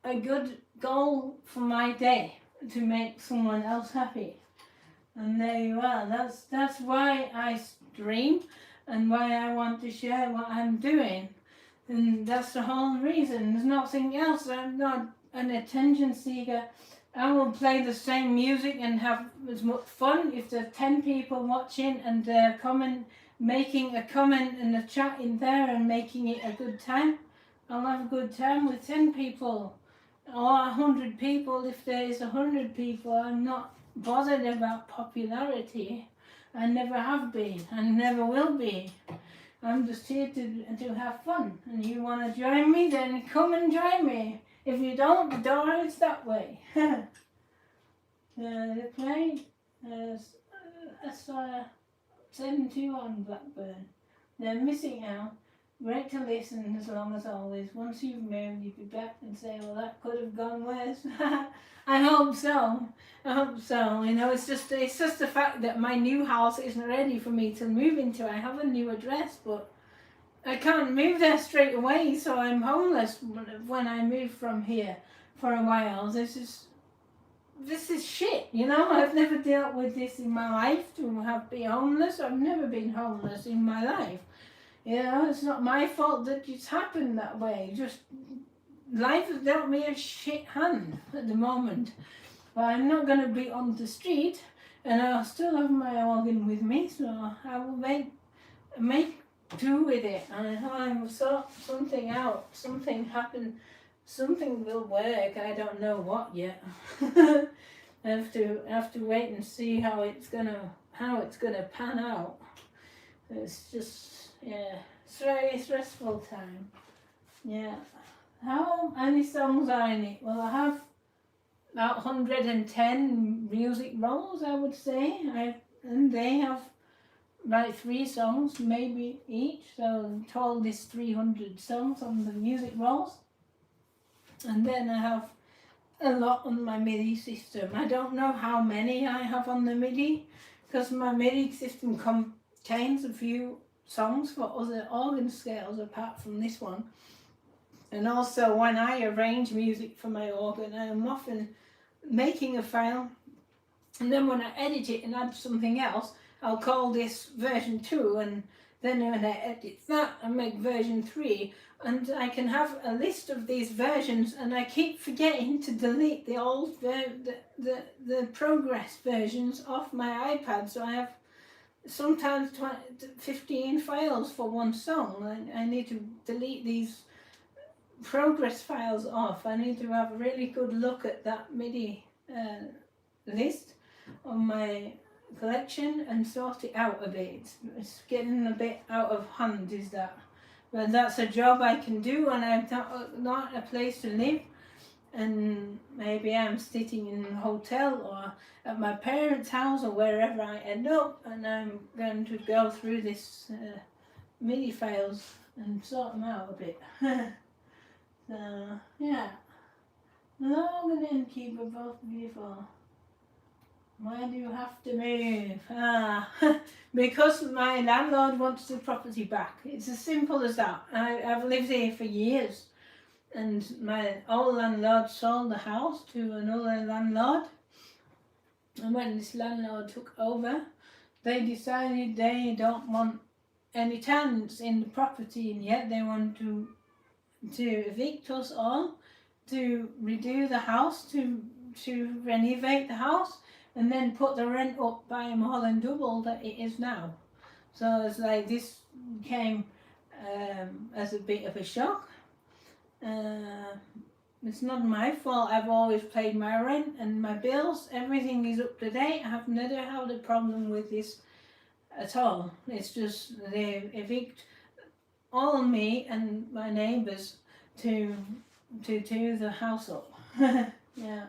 a good goal for my day, to make someone else happy. And there you are. That's why I stream and why I want to share what I'm doing. And that's the whole reason. There's nothing else. I'm not an attention seeker. I will play the same music and have as much fun if there's 10 people watching and they're making a comment and a chat in there and making it a good time. I'll have a good time with 10 people or 100 people. If there is 100 people, I'm not bothered about popularity. I never have been and never will be. I'm just here to have fun. And you want to join me, then come and join me. If you don't, the door is that way. They played SR72 on Blackburn. They're missing out. Great to listen as long as always. Once you've moved, you'd be back and say, well, that could have gone worse. I hope so. I hope so. You know, it's just the fact that my new house isn't ready for me to move into. I have a new address, but I can't move there straight away, so I'm homeless when I move from here for a while. This is shit, you know. I've never dealt with this in my life, to be homeless. I've never been homeless in my life. You know, it's not my fault that it's happened that way. Just life has dealt me a shit hand at the moment. But I'm not going to be on the street, and I'll still have my organ with me, so I will make do with it. And I will sort something out. Something happen. Something will work. I don't know what yet. I have to wait and see how it's gonna pan out. It's just, yeah, it's a very stressful time. Yeah. How many songs are in it? Well, I have about 110 music rolls, I would say. And they have like 3 songs maybe each, so in total there's 300 songs on the music rolls. And then I have a lot on my MIDI system. I don't know how many I have on the MIDI, because my MIDI system contains a few songs for other organ scales apart from this one. And also when I arrange music for my organ, I am often making a file, and then when I edit it and add something else, I'll call this version 2, and then when I edit that, I make version 3, and I can have a list of these versions, and I keep forgetting to delete the old, the progress versions off my iPad, so I have sometimes 15 files for one song. I need to delete these progress files off. I need to have a really good look at that MIDI list on my collection and sort it out a bit. It's getting a bit out of hand, is that. but that's a job I can do, and I'm not a place to live. And maybe I'm sitting in a hotel or at my parents' house or wherever I end up, and I'm going to go through this MIDI files and sort them out a bit. So yeah, long and innkeeper, both beautiful. Why do you have to move? Because my landlord wants the property back. It's as simple as that. I've lived here for years, and my old landlord sold the house to another landlord. And when this landlord took over, they decided they don't want any tenants in the property, and yet they want to evict us all, to redo the house, to renovate the house, and then put the rent up by more than double that it is now. So it's like this came as a bit of a shock. It's not my fault. I've always paid my rent and my bills. Everything is up to date. I have never had a problem with this at all. It's just they evict all me and my neighbours to do the house up. Yeah.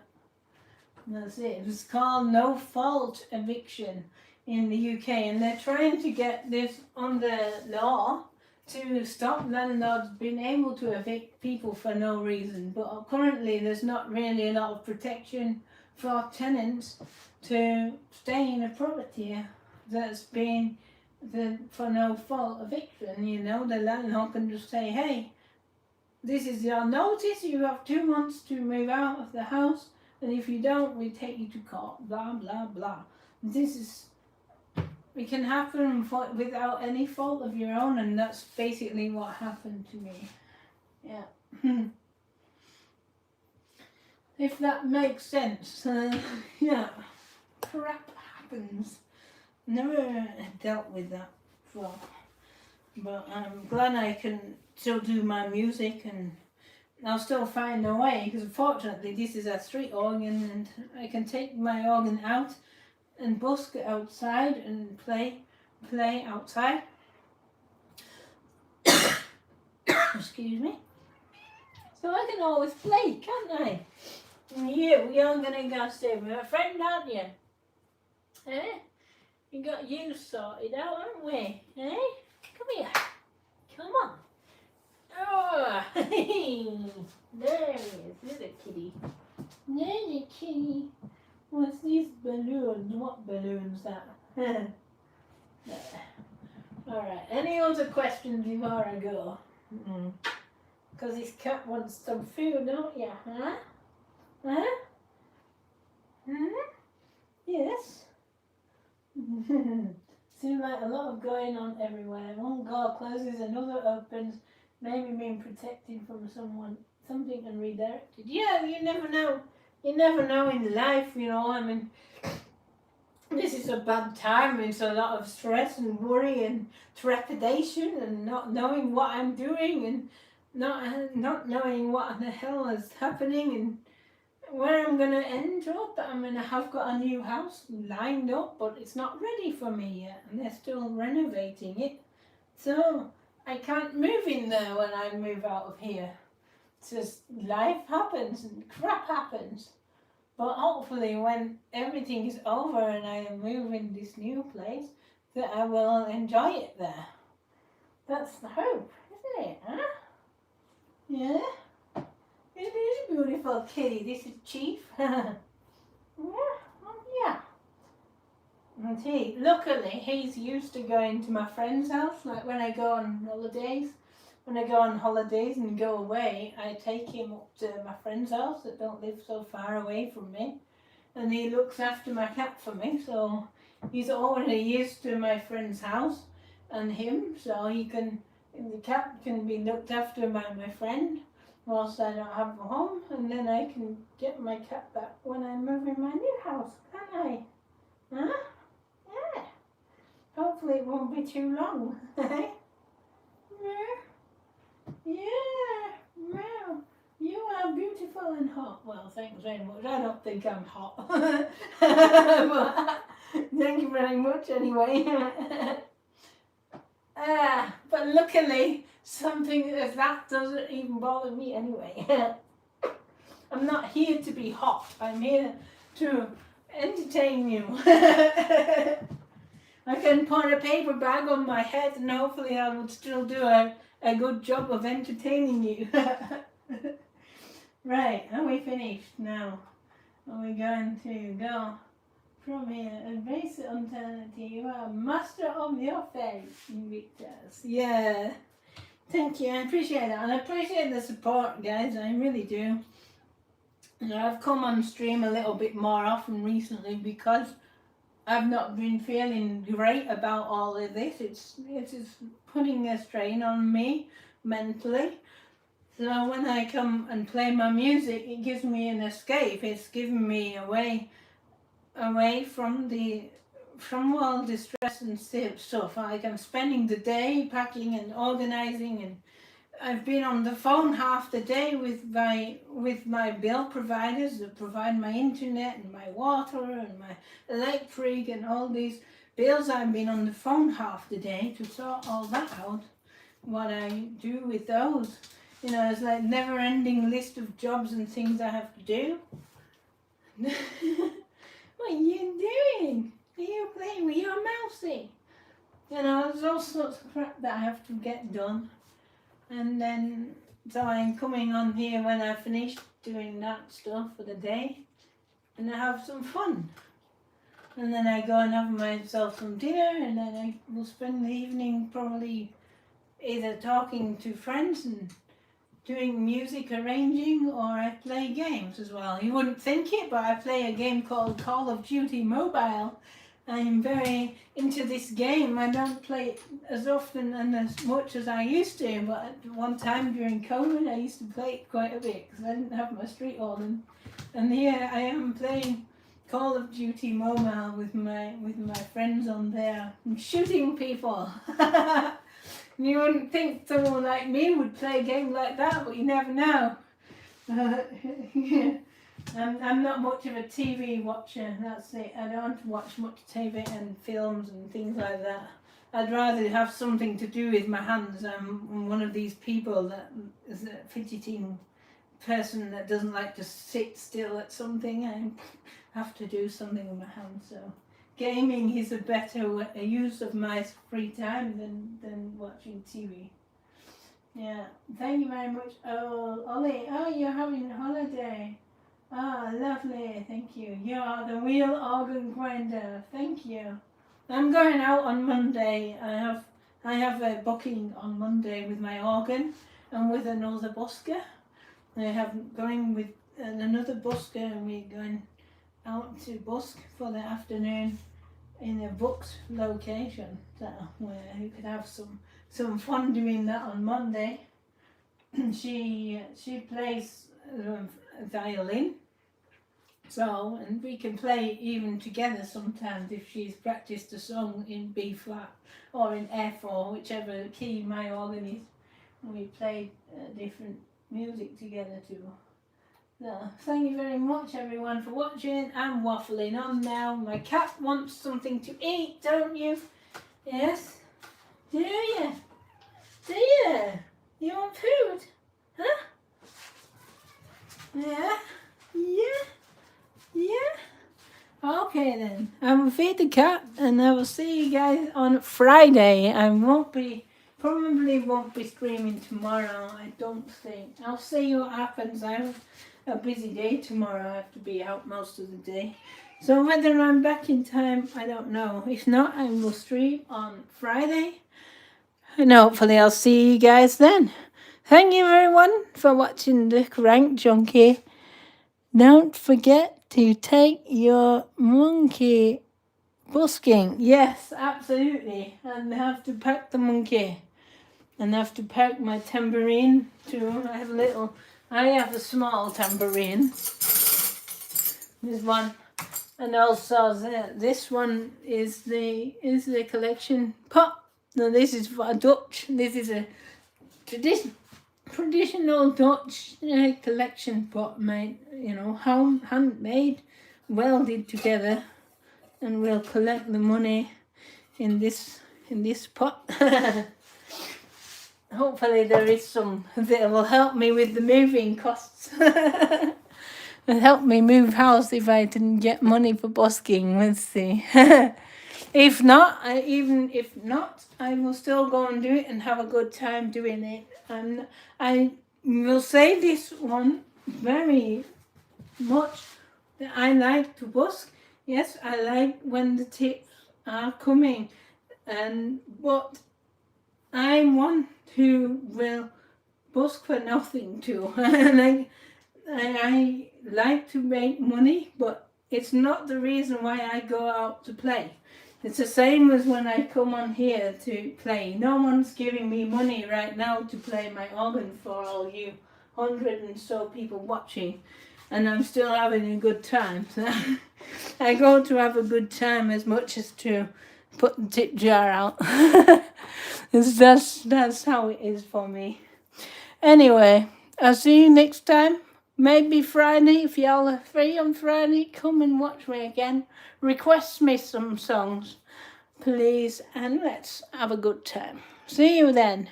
That's it. It's called no fault eviction in the UK, and they're trying to get this under law to stop landlords being able to evict people for no reason. But currently there's not really a lot of protection for tenants to stay in a property that's been for no fault eviction. You know, the landlord can just say, hey, this is your notice, you have 2 months to move out of the house, and if you don't, we take you to court, blah, blah, blah. It can happen without any fault of your own, and that's basically what happened to me. Yeah. If that makes sense. Yeah. Crap happens. Never dealt with that before. But I'm glad I can still do my music, and I'll still find a way, because fortunately this is a street organ, and I can take my organ out and busk outside and play outside. Excuse me. So I can always play, can't I? You're gonna go stay with a friend, aren't you? Eh? We got you sorted out, haven't we? Eh? Come here. Come on. Oh, there he is, little kitty. Little kitty. What's these balloons? What balloons that? Alright, any other questions before I go? Because this cat wants some food, don't you? Huh? Huh? Yes? Seems like a lot of going on everywhere. One door closes, another opens, maybe being protected from something and redirected. Yeah, you never know. You never know in life, you know. I mean, this is a bad time. It's a lot of stress and worry and trepidation and not knowing what I'm doing and not knowing what the hell is happening and where I'm going to end up. I mean, I have got a new house lined up, but it's not ready for me yet, and they're still renovating it. So I can't move in there when I move out of here. It's just life happens and crap happens. But hopefully when everything is over and I move in this new place, that I will enjoy it there. That's the hope, isn't it? Huh? Yeah? It is a beautiful kitty. This is Chief. Yeah. And luckily, he's used to going to my friend's house. Like when I go on holidays. When I go on holidays and go away, I take him up to my friend's house that don't live so far away from me. And he looks after my cat for me. So he's already used to my friend's house and him. So the cat can be looked after by my friend whilst I don't have a home, and then I can get my cat back when I move in my new house, can't I? Huh? Yeah. Hopefully it won't be too long. Yeah. Yeah. Wow. You are beautiful and hot. Well, thanks very much. I don't think I'm hot. But thank you very much anyway. But luckily, something as that doesn't even bother me anyway. I'm not here to be hot. I'm here to entertain you. I can put a paper bag on my head and hopefully I would still do a good job of entertaining you. Right, are we finished now? Are we going to go from here? Embrace the uncertainty. You are master of your fate, Invictus. Yeah. Thank you, I appreciate that. And I appreciate the support, guys. I really do. You know, I've come on stream a little bit more often recently because I've not been feeling great about all of this. It's putting a strain on me mentally. So when I come and play my music, it gives me an escape. It's giving me away from all the stress and stuff. Like I'm spending the day packing and organizing, and I've been on the phone half the day with my bill providers that provide my internet and my water and my electric and all these bills. I've been on the phone half the day to sort all that out. What I do with those, you know, it's like never-ending list of jobs and things I have to do. What are you doing? Are you playing with your mousey? You know, there's all sorts of crap that I have to get done. And then, so I'm coming on here when I finish doing that stuff for the day. And I have some fun. And then I go and have myself some dinner, and then I will spend the evening probably either talking to friends and doing music arranging, or I play games as well. You wouldn't think it, but I play a game called Call of Duty Mobile. I'm very into this game. I don't play it as often and as much as I used to, but at one time during COVID I used to play it quite a bit because I didn't have my street organ. And here I am playing Call of Duty Mobile with my friends on there. I'm shooting people. You wouldn't think someone like me would play a game like that, but you never know. I'm not much of a TV watcher, that's it. I don't watch much TV and films and things like that. I'd rather have something to do with my hands. I'm one of these people that is a fidgeting person that doesn't like to sit still at something. I have to do something with my hands, so gaming is a better use of my free time than watching TV. Yeah, thank you very much. Oh, Ollie, oh, you're having a holiday. Ah, lovely, thank you. You are the real organ grinder. Thank you. I'm going out on Monday. I have a booking on Monday with my organ and with another busker. I have going with another busker, and we're going out to busk for the afternoon in a booked location, so where you could have some fun doing that on Monday. She plays violin, so, and we can play even together sometimes if she's practiced a song in B flat or in F or whichever key my organ is, and we play different music together too. So, thank you very much everyone for watching. I'm waffling on now. My cat wants something to eat, don't you? Yes? Do you? Do you? You want food? Huh? Yeah? Yeah? Yeah? Okay then. I will feed the cat and I will see you guys on Friday. I probably won't be streaming tomorrow, I don't think. I'll see what happens. I have a busy day tomorrow. I have to be out most of the day. So whether I'm back in time, I don't know. If not, I will stream on Friday. And hopefully I'll see you guys then. Thank you everyone for watching The Crank Junkie. Don't forget to take your monkey busking. Yes, absolutely. And I have to pack the monkey. And I have to pack my tambourine too. I have a small tambourine. This one. And also this one is the collection pot. No, this is for a Dutch. This is a traditional Dutch collection pot made, handmade, welded together, and we'll collect the money in this pot. hopefully there is some that will help me with the moving costs. And help me move house if I didn't get money for busking. Let's see. If not, even if not, I will still go and do it and have a good time doing it. And I will say this one very much. I like to busk. Yes, I like when the tips are coming, but I'm one who will busk for nothing too. And I like to make money, but it's not the reason why I go out to play. It's the same as when I come on here to play. No one's giving me money right now to play my organ for all you 100 and so people watching, and I'm still having a good time. So I go to have a good time as much as to put the tip jar out. That's how it is for me. Anyway, I'll see you next time. Maybe Friday, if y'all are free on Friday, come and watch me again. Request me some songs, please, and let's have a good time. See you then.